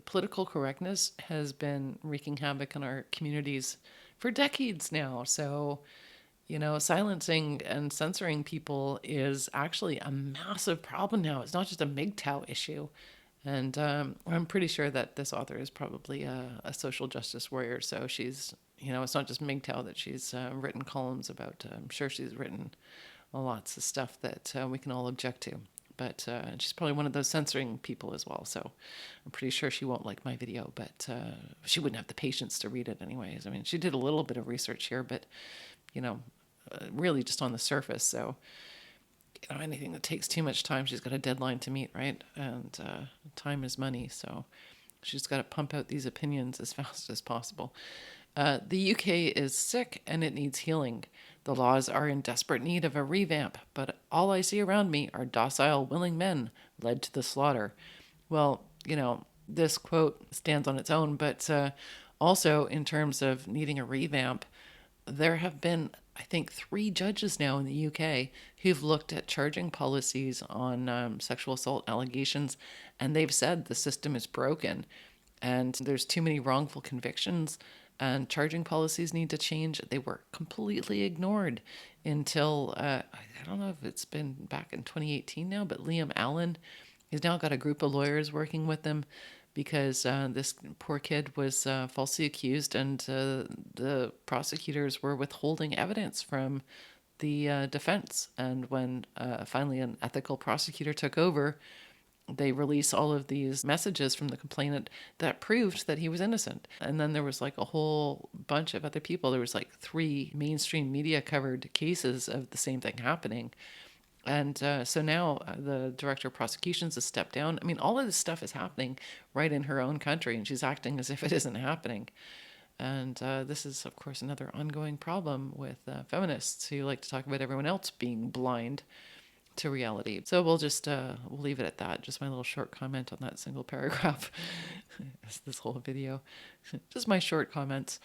political correctness has been wreaking havoc in our communities for decades now. So, silencing and censoring people is actually a massive problem now. It's not just a MGTOW issue. And I'm pretty sure that this author is probably a social justice warrior. So she's, it's not just MGTOW that she's written columns about. I'm sure she's written lots of stuff that we can all object to. But she's probably one of those censoring people as well. So I'm pretty sure she won't like my video, but she wouldn't have the patience to read it anyways. I mean, she did a little bit of research here, but, really just on the surface. So, anything that takes too much time, she's got a deadline to meet, right? And time is money. So she's got to pump out these opinions as fast as possible. The UK is sick and it needs healing. The laws are in desperate need of a revamp, but all I see around me are docile, willing men led to the slaughter. Well, this quote stands on its own, but also in terms of needing a revamp, there have been, I think, 3 judges now in the UK who've looked at charging policies on sexual assault allegations, and they've said the system is broken and there's too many wrongful convictions and charging policies need to change. They were completely ignored until, I don't know if it's been back in 2018 now, but Liam Allen, he's now got a group of lawyers working with him because this poor kid was falsely accused, and the prosecutors were withholding evidence from the defense. And when finally an ethical prosecutor took over, they released all of these messages from the complainant that proved that he was innocent. And then there was like a whole bunch of other people. There was like 3 mainstream media covered cases of the same thing happening. And so now the director of prosecutions has stepped down. I mean, all of this stuff is happening right in her own country, and she's acting as if it isn't happening. And this is, of course, another ongoing problem with feminists who like to talk about everyone else being blind to reality. So we'll leave it at that. Just my little short comment on that single paragraph. This whole video. Just my short comments.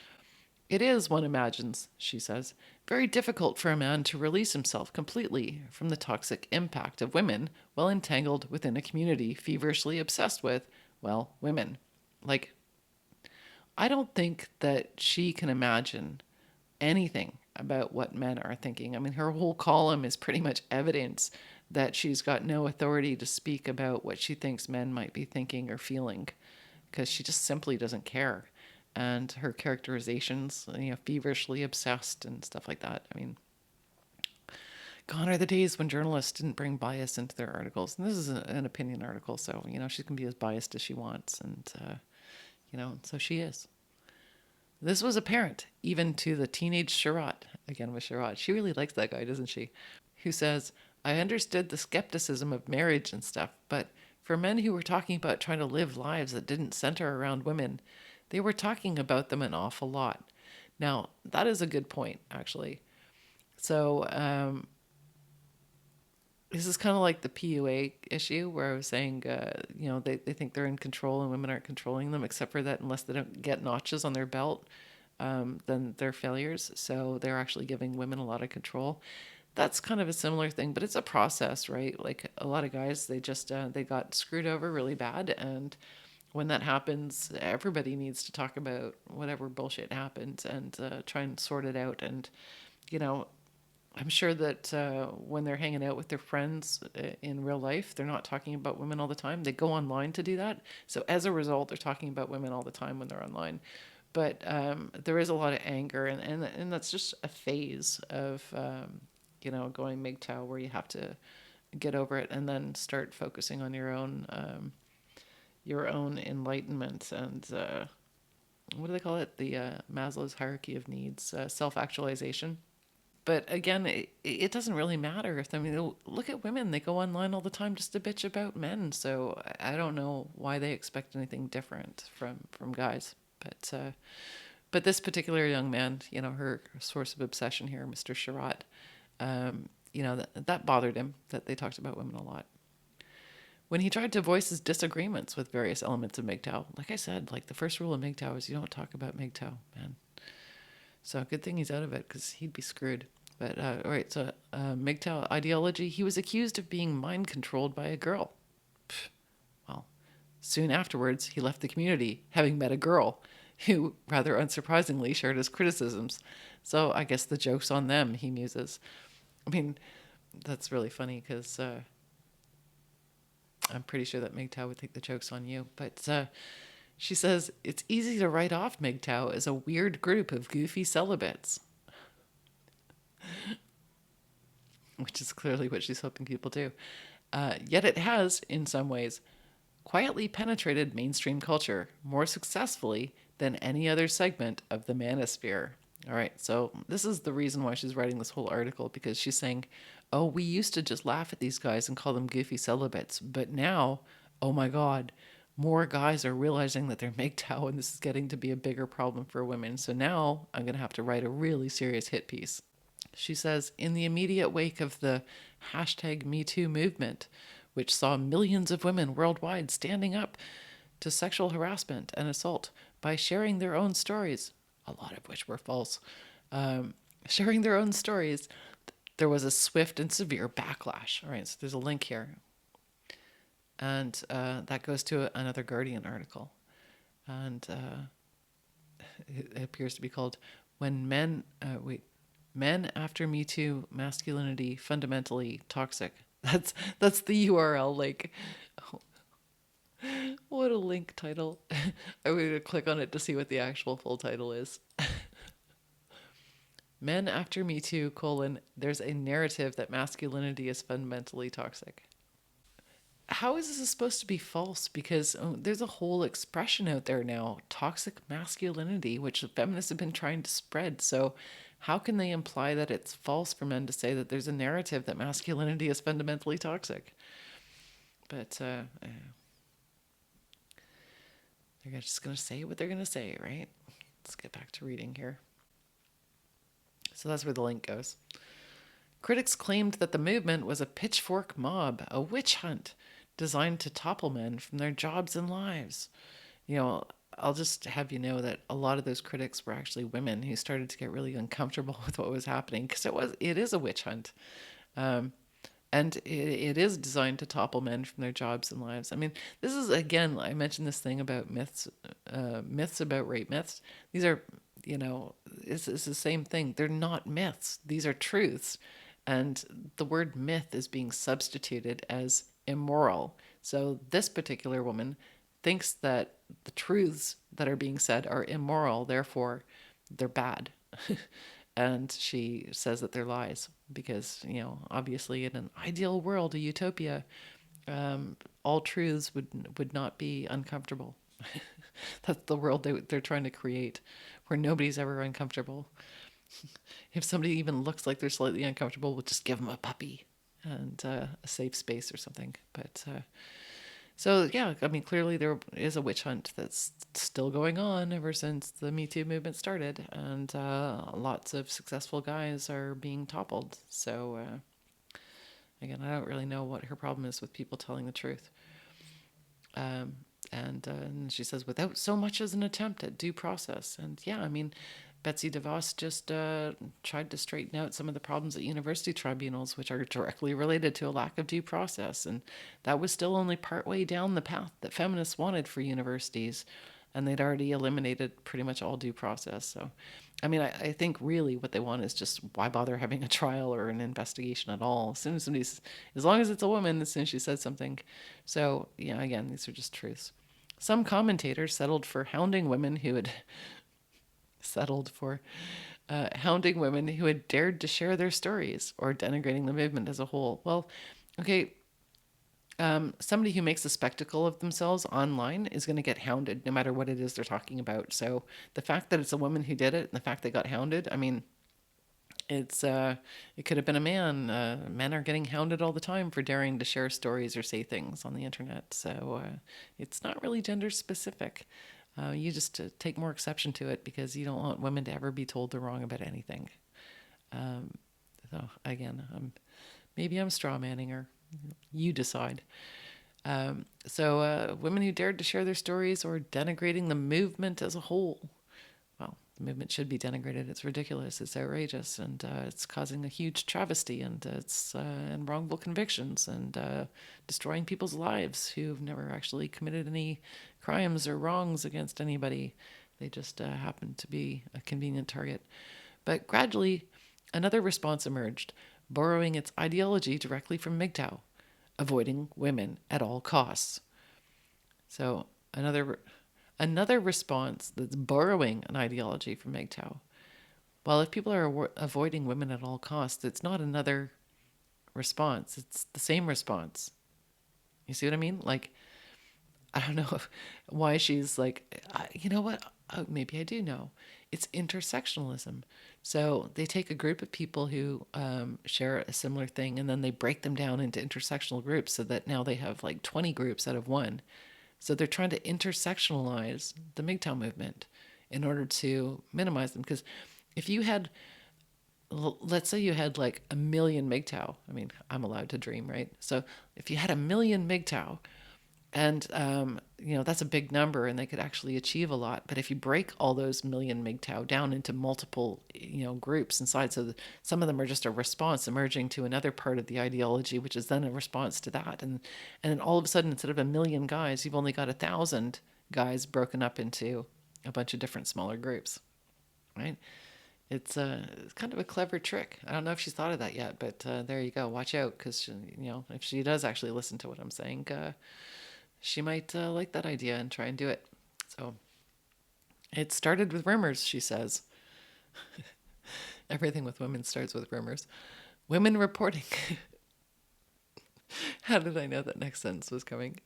It is, one imagines, she says, very difficult for a man to release himself completely from the toxic impact of women while entangled within a community feverishly obsessed with, well, women. Like, I don't think that she can imagine anything about what men are thinking. I mean, her whole column is pretty much evidence that she's got no authority to speak about what she thinks men might be thinking or feeling, because she just simply doesn't care. And her characterizations, feverishly obsessed and stuff like that. I mean, gone are the days when journalists didn't bring bias into their articles. And this is an opinion article, so, she can be as biased as she wants. And, so she is. This was apparent even to the teenage Sherrod, again with Sherrod. She really likes that guy, doesn't she? Who says, I understood the skepticism of marriage and stuff, but for men who were talking about trying to live lives that didn't center around women, they were talking about them an awful lot. Now, that is a good point, actually. So, this is kind of like the PUA issue where I was saying, they think they're in control and women aren't controlling them, except for that unless they don't get notches on their belt, then they're failures. So they're actually giving women a lot of control. That's kind of a similar thing, but it's a process, right? Like a lot of guys, they just, they got screwed over really bad. And when that happens, everybody needs to talk about whatever bullshit happened and try and sort it out. And, I'm sure that when they're hanging out with their friends in real life, they're not talking about women all the time. They go online to do that. So as a result, they're talking about women all the time when they're online. But there is a lot of anger, and that's just a phase of, going MGTOW, where you have to get over it and then start focusing on your own enlightenment and what do they call it? The Maslow's hierarchy of needs, self-actualization. But again, it doesn't really matter. Look at women. They go online all the time just to bitch about men. So I don't know why they expect anything different from guys. But this particular young man, her source of obsession here, Mr. Sherrod, that bothered him, that they talked about women a lot. When he tried to voice his disagreements with various elements of MGTOW, like I said, like the first rule of MGTOW is you don't talk about MGTOW, man. So good thing he's out of it, because he'd be screwed. But all right, so MGTOW ideology, he was accused of being mind controlled by a girl. Well, soon afterwards, he left the community, having met a girl who, rather unsurprisingly, shared his criticisms. So I guess the joke's on them, he muses. I mean, that's really funny, because I'm pretty sure that MGTOW would think the joke's on you. But she says, it's easy to write off MGTOW as a weird group of goofy celibates. Which is clearly what she's hoping people do. Yet it has, in some ways, quietly penetrated mainstream culture more successfully than any other segment of the manosphere. All right, so this is the reason why she's writing this whole article, because she's saying, oh, we used to just laugh at these guys and call them goofy celibates, but now, oh my God, more guys are realizing that they're MGTOW, and this is getting to be a bigger problem for women. So now I'm going to have to write a really serious hit piece. She says, in the immediate wake of the #MeToo movement, which saw millions of women worldwide standing up to sexual harassment and assault by sharing their own stories, a lot of which were false. Sharing their own stories, there was a swift and severe backlash. All right, so there's a link here. And that goes to another Guardian article. And it appears to be called When Men After MeToo Masculinity Fundamentally Toxic. That's the URL link. What a link title. I'm going to click on it to see what the actual full title is. Men After MeToo, there's a narrative that masculinity is fundamentally toxic. How is this supposed to be false? Because there's a whole expression out there now, toxic masculinity, which feminists have been trying to spread. So how can they imply that it's false for men to say that there's a narrative that masculinity is fundamentally toxic? But they're just going to say what they're going to say, right? Let's get back to reading here. So that's where the link goes. Critics claimed that the movement was a pitchfork mob, a witch hunt designed to topple men from their jobs and lives. You know, I'll just have you know that a lot of those critics were actually women who started to get really uncomfortable with what was happening, because it is a witch hunt. And it is designed to topple men from their jobs and lives. I mean, this is, again, I mentioned this thing about myths about rape myths. These are, it's the same thing. They're not myths. These are truths. And the word myth is being substituted as immoral. So this particular woman thinks that the truths that are being said are immoral, therefore they're bad. And she says that they're lies because, obviously in an ideal world, a utopia, all truths would not be uncomfortable. That's the world they're trying to create, where nobody's ever uncomfortable. If somebody even looks like they're slightly uncomfortable, we'll just give them a puppy and a safe space or something. But so, yeah, I mean, clearly there is a witch hunt that's still going on ever since the Me Too movement started. And lots of successful guys are being toppled. So, again, I don't really know what her problem is with people telling the truth. And she says, without so much as an attempt at due process. And yeah, I mean, Betsy DeVos just tried to straighten out some of the problems at university tribunals, which are directly related to a lack of due process. And that was still only partway down the path that feminists wanted for universities. And they'd already eliminated pretty much all due process. So, I mean, I think really what they want is just, why bother having a trial or an investigation at all? As long as it's a woman, as soon as she says something. So, yeah, again, these are just truths. Some commentators settled for hounding women who had dared to share their stories or denigrating the movement as a whole. Well, okay, somebody who makes a spectacle of themselves online is going to get hounded no matter what it is they're talking about. So the fact that it's a woman who did it and the fact they got hounded, I mean, it could have been a man. Men are getting hounded all the time for daring to share stories or say things on the internet. So it's not really gender specific. You just take more exception to it because you don't want women to ever be told they're wrong about anything. So again, maybe I'm straw manning her. You decide. So women who dared to share their stories or denigrating the movement as a whole. Well, the movement should be denigrated. It's ridiculous. It's outrageous, and it's causing a huge travesty, and it's and wrongful convictions, and destroying people's lives who've never actually committed any crimes or wrongs against anybody. They just happen to be a convenient target. But gradually, another response emerged, borrowing its ideology directly from MGTOW, avoiding women at all costs. So another response that's borrowing an ideology from MGTOW. Well, if people are avoiding women at all costs, it's not another response. It's the same response. You see what I mean? Like, I don't know why she's like, you know what? Maybe I do know. It's intersectionalism. So they take a group of people who share a similar thing, and then they break them down into intersectional groups so that now they have like 20 groups out of one. So they're trying to intersectionalize the MGTOW movement in order to minimize them. Because if you had, let's say you had like 1 million MGTOW, I mean, I'm allowed to dream, right? So if you had 1 million MGTOW, And, that's a big number and they could actually achieve a lot. But if you break all those million MGTOW down into multiple, groups inside, so some of them are just a response emerging to another part of the ideology, which is then a response to that. And then all of a sudden, instead of a million guys, you've only got 1,000 guys broken up into a bunch of different smaller groups, right? It's kind of a clever trick. I don't know if she's thought of that yet, but there you go. Watch out, because if she does actually listen to what I'm saying, she might like that idea and try and do it. So it started with rumors, she says. Everything with women starts with rumors. Women reporting. How did I know that next sentence was coming?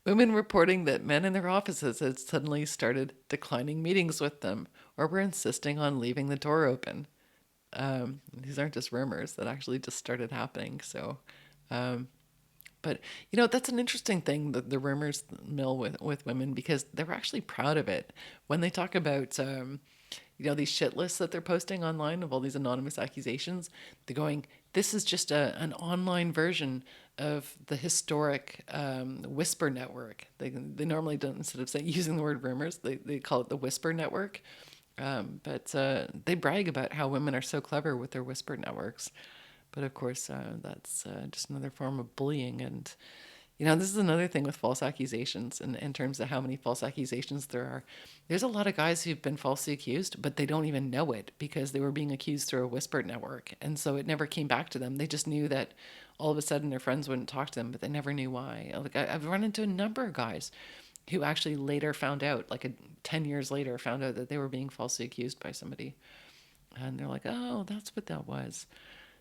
Women reporting that men in their offices had suddenly started declining meetings with them or were insisting on leaving the door open. These aren't just rumors, that actually just started happening. So, but that's an interesting thing, the rumors mill with women, because they're actually proud of it. When they talk about, these shit lists that they're posting online of all these anonymous accusations, they're going, this is just an online version of the historic whisper network. They normally don't, instead of using the word rumors, they call it the whisper network. But they brag about how women are so clever with their whisper networks. But of course, that's just another form of bullying. And, this is another thing with false accusations, in terms of how many false accusations there are. There's a lot of guys who've been falsely accused, but they don't even know it because they were being accused through a whispered network. And so it never came back to them. They just knew that all of a sudden their friends wouldn't talk to them, but they never knew why. Like, I've run into a number of guys who actually later found out, 10 years later, found out that they were being falsely accused by somebody. And they're like, oh, that's what that was.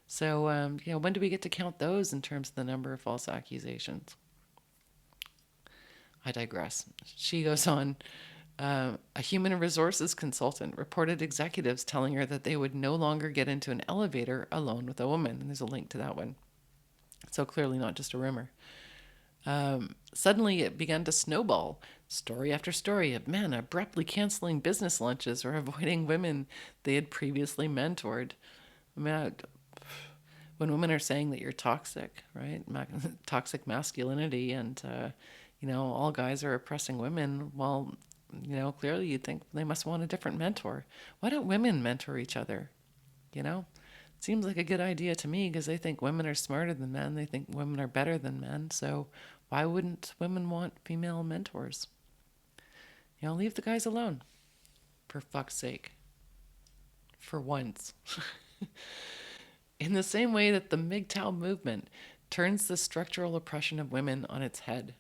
So, when do we get to count those in terms of the number of false accusations? I digress. She goes on, a human resources consultant reported executives telling her that they would no longer get into an elevator alone with a woman. And there's a link to that one. So clearly not just a rumor. Suddenly it began to snowball. Story after story of men abruptly canceling business lunches or avoiding women they had previously mentored. I mean, when women are saying that you're toxic, right? Toxic masculinity, and, all guys are oppressing women, well, clearly you'd think they must want a different mentor. Why don't women mentor each other? It seems like a good idea to me, because they think women are smarter than men. They think women are better than men. So why wouldn't women want female mentors? Leave the guys alone. For fuck's sake. For once. In the same way that the MGTOW movement turns the structural oppression of women on its head.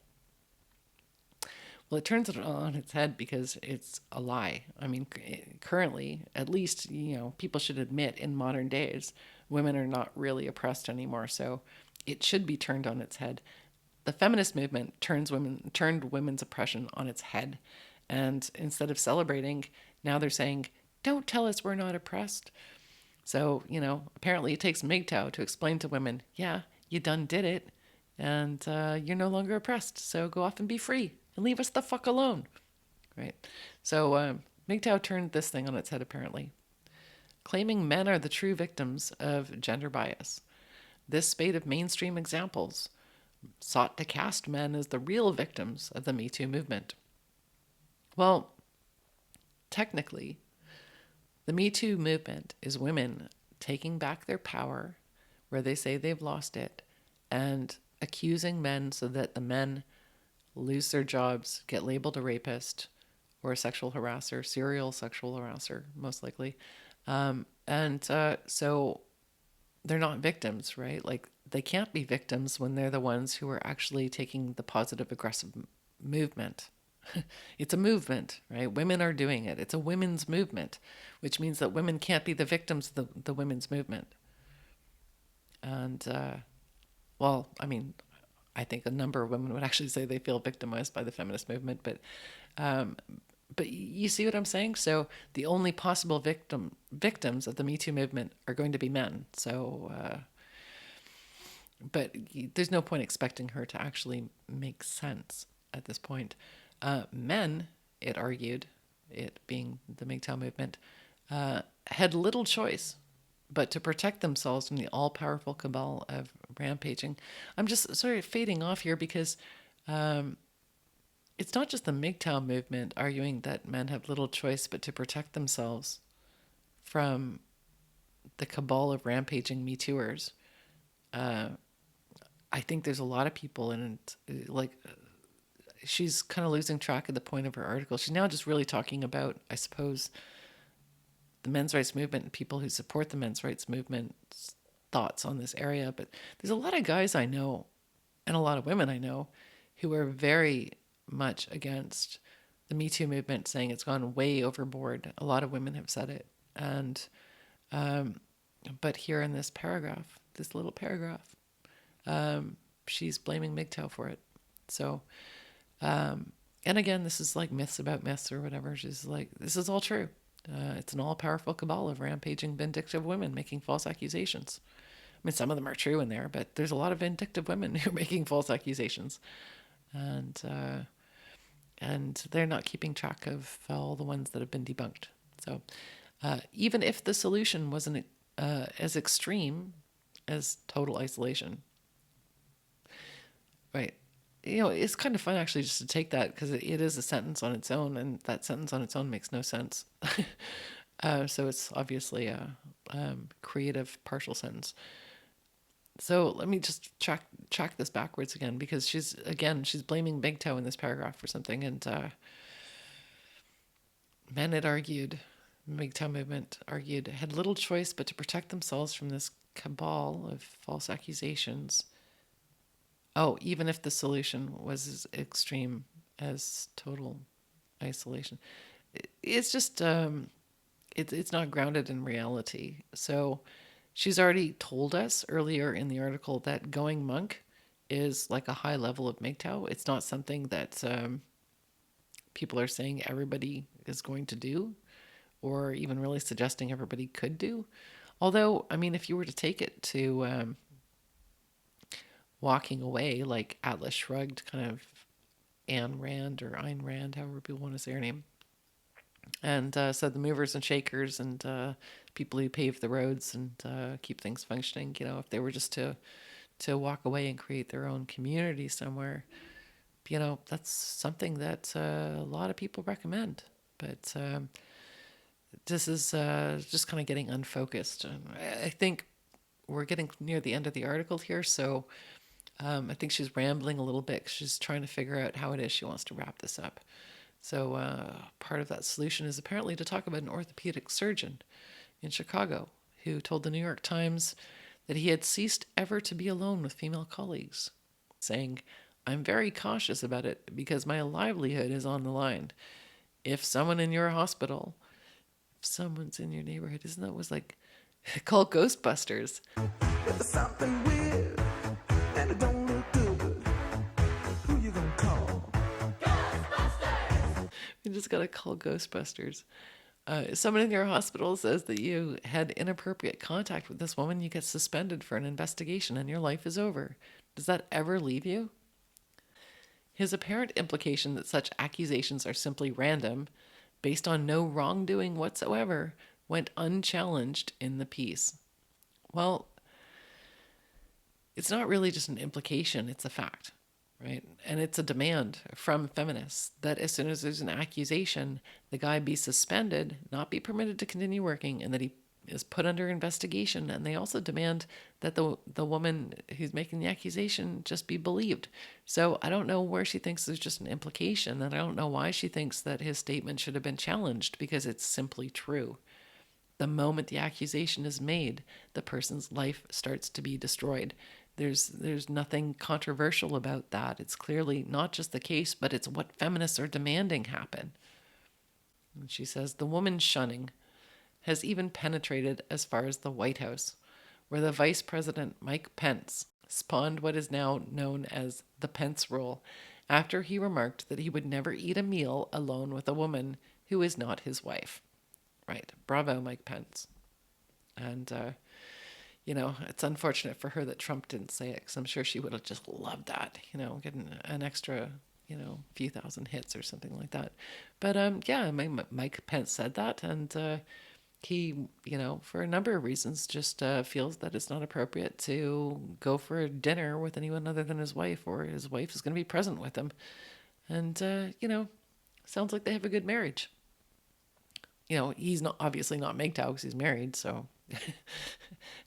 Well, it turns it on its head because it's a lie. I mean, currently, at least, people should admit in modern days, women are not really oppressed anymore. So it should be turned on its head. The feminist movement turned women's oppression on its head. And instead of celebrating, now they're saying, don't tell us we're not oppressed. So, apparently it takes MGTOW to explain to women, yeah, you done did it, and you're no longer oppressed, so go off and be free, and leave us the fuck alone, right? So MGTOW turned this thing on its head, apparently. Claiming men are the true victims of gender bias. This spate of mainstream examples sought to cast men as the real victims of the MeToo movement. Well, technically, the MeToo movement is women taking back their power where they say they've lost it and accusing men so that the men lose their jobs, get labeled a rapist or a sexual harasser, serial sexual harasser, most likely. So they're not victims, right? Like, they can't be victims when they're the ones who are actually taking the positive aggressive movement. It's a movement, right? Women are doing it. It's a women's movement, which means that women can't be the victims of the women's movement. And, I think a number of women would actually say they feel victimized by the feminist movement, but you see what I'm saying? So the only possible victims of the MeToo movement are going to be men. So, but there's no point expecting her to actually make sense at this point. Men, it argued, it being the MGTOW movement, had little choice but to protect themselves from the all-powerful cabal of rampaging. I'm just sort of fading off here because it's not just the MGTOW movement arguing that men have little choice but to protect themselves from the cabal of rampaging MeTooers. I think there's a lot of people in it, like, she's kind of losing track of the point of her article. She's now just really talking about, I suppose, the men's rights movement and people who support the men's rights movement's thoughts on this area. But there's a lot of guys I know and a lot of women I know who are very much against the Me Too movement, saying it's gone way overboard. A lot of women have said it. And, but here in this paragraph, this little paragraph, she's blaming MGTOW for it. So, and again, this is like myths about myths or whatever. She's like, this is all true. It's an all-powerful cabal of rampaging, vindictive women making false accusations. I mean, some of them are true in there, but there's a lot of vindictive women who are making false accusations, and they're not keeping track of all the ones that have been debunked. So, even if the solution wasn't as extreme as total isolation, right? You know, it's kind of fun actually just to take that, because it is a sentence on its own, and that sentence on its own makes no sense. So it's obviously a creative partial sentence. So let me just track this backwards again, because she's blaming MGTOW in this paragraph for something, and men had argued, MGTOW movement argued, had little choice but to protect themselves from this cabal of false accusations. Oh, even if the solution was as extreme as total isolation. It's just, it's not grounded in reality. So she's already told us earlier in the article that going monk is like a high level of MGTOW. It's not something that people are saying everybody is going to do, or even really suggesting everybody could do. Although, I mean, if you were to take it to walking away, like Atlas Shrugged, kind of Ayn Rand or Ayn Rand, however people want to say her name, and so the movers and shakers and people who pave the roads and keep things functioning, you know, if they were just to walk away and create their own community somewhere, you know, that's something that a lot of people recommend. But this is just kind of getting unfocused. I think we're getting near the end of the article here, so I think she's rambling a little bit. She's trying to figure out how it is she wants to wrap this up. So part of that solution is apparently to talk about an orthopedic surgeon in Chicago who told the New York Times that he had ceased ever to be alone with female colleagues, saying, "I'm very cautious about it because my livelihood is on the line. If someone in your hospital, if someone's in your neighborhood," isn't that was like, call Ghostbusters. There's something weird, and it don't look good. Who you gonna call? You just gotta call Ghostbusters. If someone in your hospital says that you had inappropriate contact with this woman, you get suspended for an investigation and your life is over. Does that ever leave you? His apparent implication that such accusations are simply random, based on no wrongdoing whatsoever, went unchallenged in the piece. Well, it's not really just an implication, it's a fact, right? And it's a demand from feminists that as soon as there's an accusation, the guy be suspended, not be permitted to continue working, and that he is put under investigation. And they also demand that the woman who's making the accusation just be believed. So I don't know where she thinks there's just an implication, and I don't know why she thinks that his statement should have been challenged, because it's simply true. The moment the accusation is made, the person's life starts to be destroyed. There's nothing controversial about that. It's clearly not just the case, but it's what feminists are demanding happen. And she says, the woman shunning has even penetrated as far as the White House, where the Vice President Mike Pence spawned what is now known as the Pence Rule, after he remarked that he would never eat a meal alone with a woman who is not his wife. Right. Bravo, Mike Pence. And, you know, it's unfortunate for her that Trump didn't say it, because I'm sure she would have just loved that, you know, getting an extra, you know, few thousand hits or something like that. But, yeah, Mike Pence said that, and he, for a number of reasons, just feels that it's not appropriate to go for a dinner with anyone other than his wife, or his wife is going to be present with him. And, sounds like they have a good marriage. He's not obviously not MGTOW because he's married. So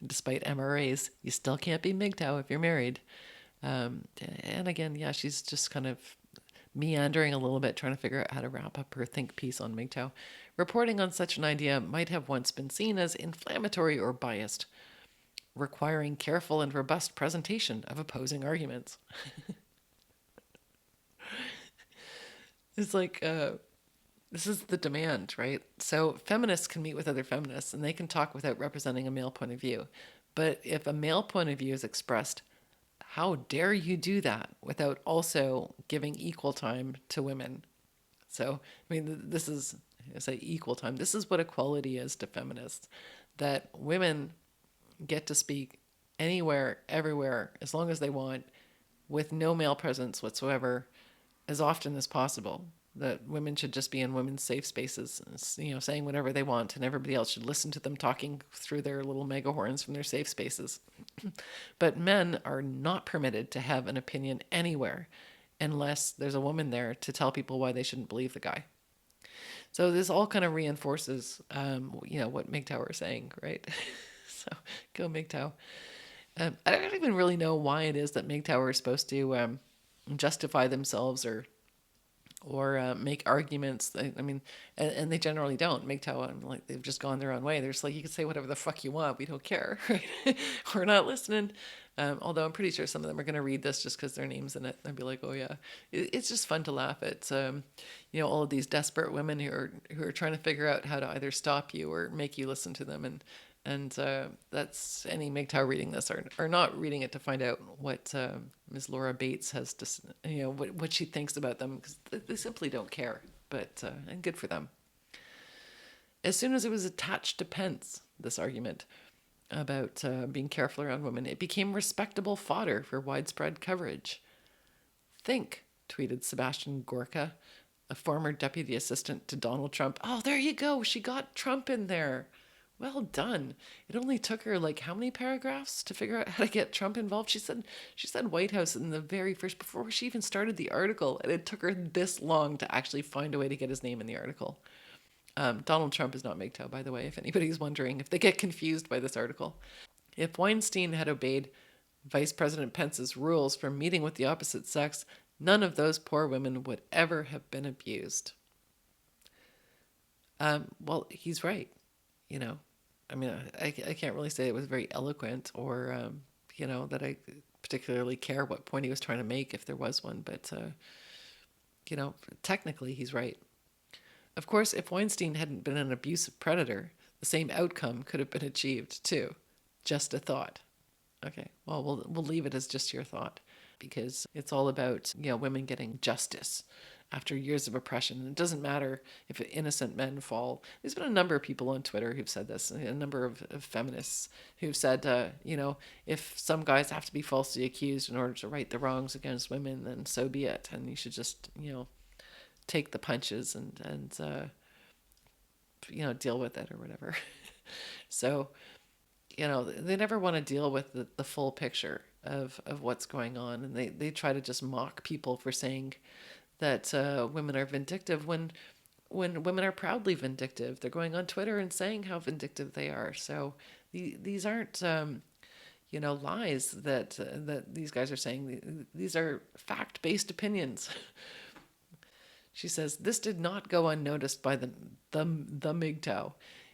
despite MRAs, you still can't be MGTOW if you're married. And again, yeah, she's just kind of meandering a little bit, trying to figure out how to wrap up her think piece on MGTOW. Reporting on such an idea might have once been seen as inflammatory or biased, requiring careful and robust presentation of opposing arguments. It's like, this is the demand, right? So feminists can meet with other feminists and they can talk without representing a male point of view. But if a male point of view is expressed, how dare you do that without also giving equal time to women? So, I mean, this is, I say equal time. This is what equality is to feminists, that women get to speak anywhere, everywhere, as long as they want, with no male presence whatsoever, as often as possible. That women should just be in women's safe spaces, saying whatever they want, and everybody else should listen to them talking through their little mega horns from their safe spaces. But men are not permitted to have an opinion anywhere unless there's a woman there to tell people why they shouldn't believe the guy. So this all kind of reinforces, what MGTOW are saying, right? So go MGTOW. I don't even really know why it is that MGTOW are supposed to justify themselves or make arguments. I mean, and they generally don't. MGTOW, like, they've just gone their own way. They're just like, you can say whatever the fuck you want. We don't care, right? We're not listening. Although I'm pretty sure some of them are going to read this just because their name's in it and be like, oh yeah. It's just fun to laugh at, all of these desperate women who are trying to figure out how to either stop you or make you listen to them. And that's any MGTOW reading this are not reading it to find out what Ms. Laura Bates has to, what she thinks about them, because they simply don't care. But and good for them. As soon as it was attached to Pence, this argument about being careful around women, it became respectable fodder for widespread coverage. Think, tweeted Sebastian Gorka, a former deputy assistant to Donald Trump. Oh, there you go. She got Trump in there. Well done. It only took her how many paragraphs to figure out how to get Trump involved? She said White House in the very first, before she even started the article, and it took her this long to actually find a way to get his name in the article. Donald Trump is not MGTOW, by the way, if anybody's wondering, if they get confused by this article. If Weinstein had obeyed Vice President Pence's rules for meeting with the opposite sex, none of those poor women would ever have been abused. Well, he's right. I mean, I can't really say it was very eloquent or, that I particularly care what point he was trying to make, if there was one. But, technically he's right. Of course, if Weinstein hadn't been an abusive predator, the same outcome could have been achieved too. Just a thought. Okay, well, we'll leave it as just your thought, because it's all about, women getting justice after years of oppression. It doesn't matter if innocent men fall. There's been a number of people on Twitter who've said this, a number of feminists who've said, if some guys have to be falsely accused in order to right the wrongs against women, then so be it. And you should just, take the punches and deal with it or whatever. So, they never want to deal with the full picture of what's going on. And they try to just mock people for saying that women are vindictive when women are proudly vindictive. They're going on Twitter and saying how vindictive they are. So these aren't, lies that these guys are saying. These are fact-based opinions. She says, this did not go unnoticed by the MGTOW,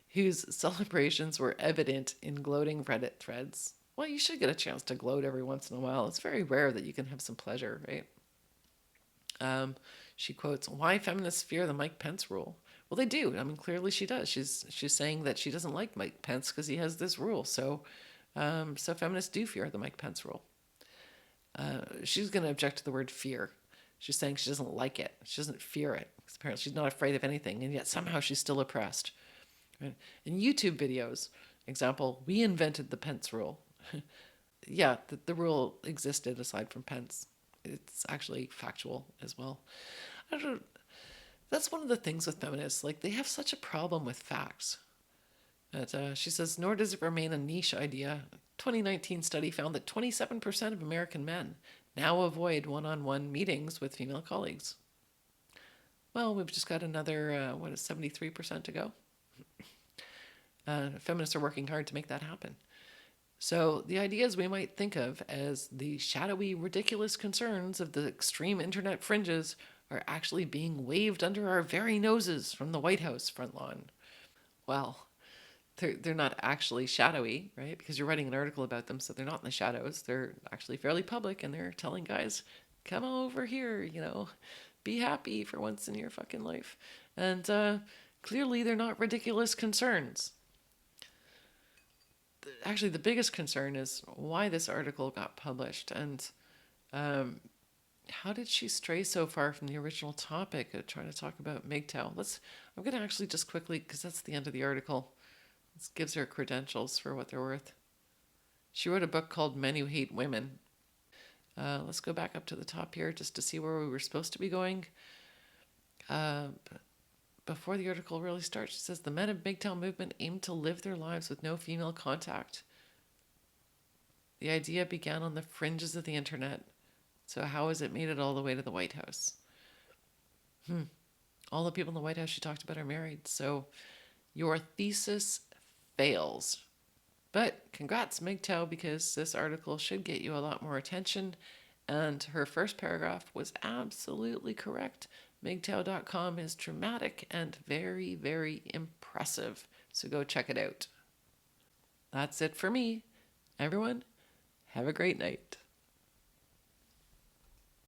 whose celebrations were evident in gloating Reddit threads. Well, you should get a chance to gloat every once in a while. It's very rare that you can have some pleasure, right? She quotes, why feminists fear the Mike Pence rule? Well, they do. I mean, clearly she does. She's saying that she doesn't like Mike Pence because he has this rule. So feminists do fear the Mike Pence rule. She's going to object to the word fear. She's saying she doesn't like it. She doesn't fear it. Because apparently she's not afraid of anything, and yet somehow she's still oppressed. Right? In YouTube videos, example, we invented the Pence rule. Yeah, the rule existed aside from Pence. It's actually factual as well. I don't know. That's one of the things with feminists. They have such a problem with facts. But, she says, nor does it remain a niche idea. A 2019 study found that 27% of American men now avoid one-on-one meetings with female colleagues. Well, we've just got another, 73% to go. Feminists are working hard to make that happen. So the ideas we might think of as the shadowy, ridiculous concerns of the extreme internet fringes are actually being waved under our very noses from the White House front lawn. Well, they're not actually shadowy, right? Because you're writing an article about them, so they're not in the shadows. They're actually fairly public, and they're telling guys, come over here, be happy for once in your fucking life. And clearly they're not ridiculous concerns. Actually, the biggest concern is why this article got published, and how did she stray so far from the original topic of trying to talk about MGTOW? I'm going to actually just quickly, because that's the end of the article. This gives her credentials for what they're worth. She wrote a book called Men Who Hate Women. Let's go back up to the top here just to see where we were supposed to be going. Before the article really starts, she says, the men of MGTOW movement aim to live their lives with no female contact. The idea began on the fringes of the internet. So how has it made it all the way to the White House? All the people in the White House she talked about are married. So your thesis fails. But congrats, MGTOW, because this article should get you a lot more attention. And her first paragraph was absolutely correct. MGTOW.com is dramatic and very, very impressive. So go check it out. That's it for me. Everyone, have a great night.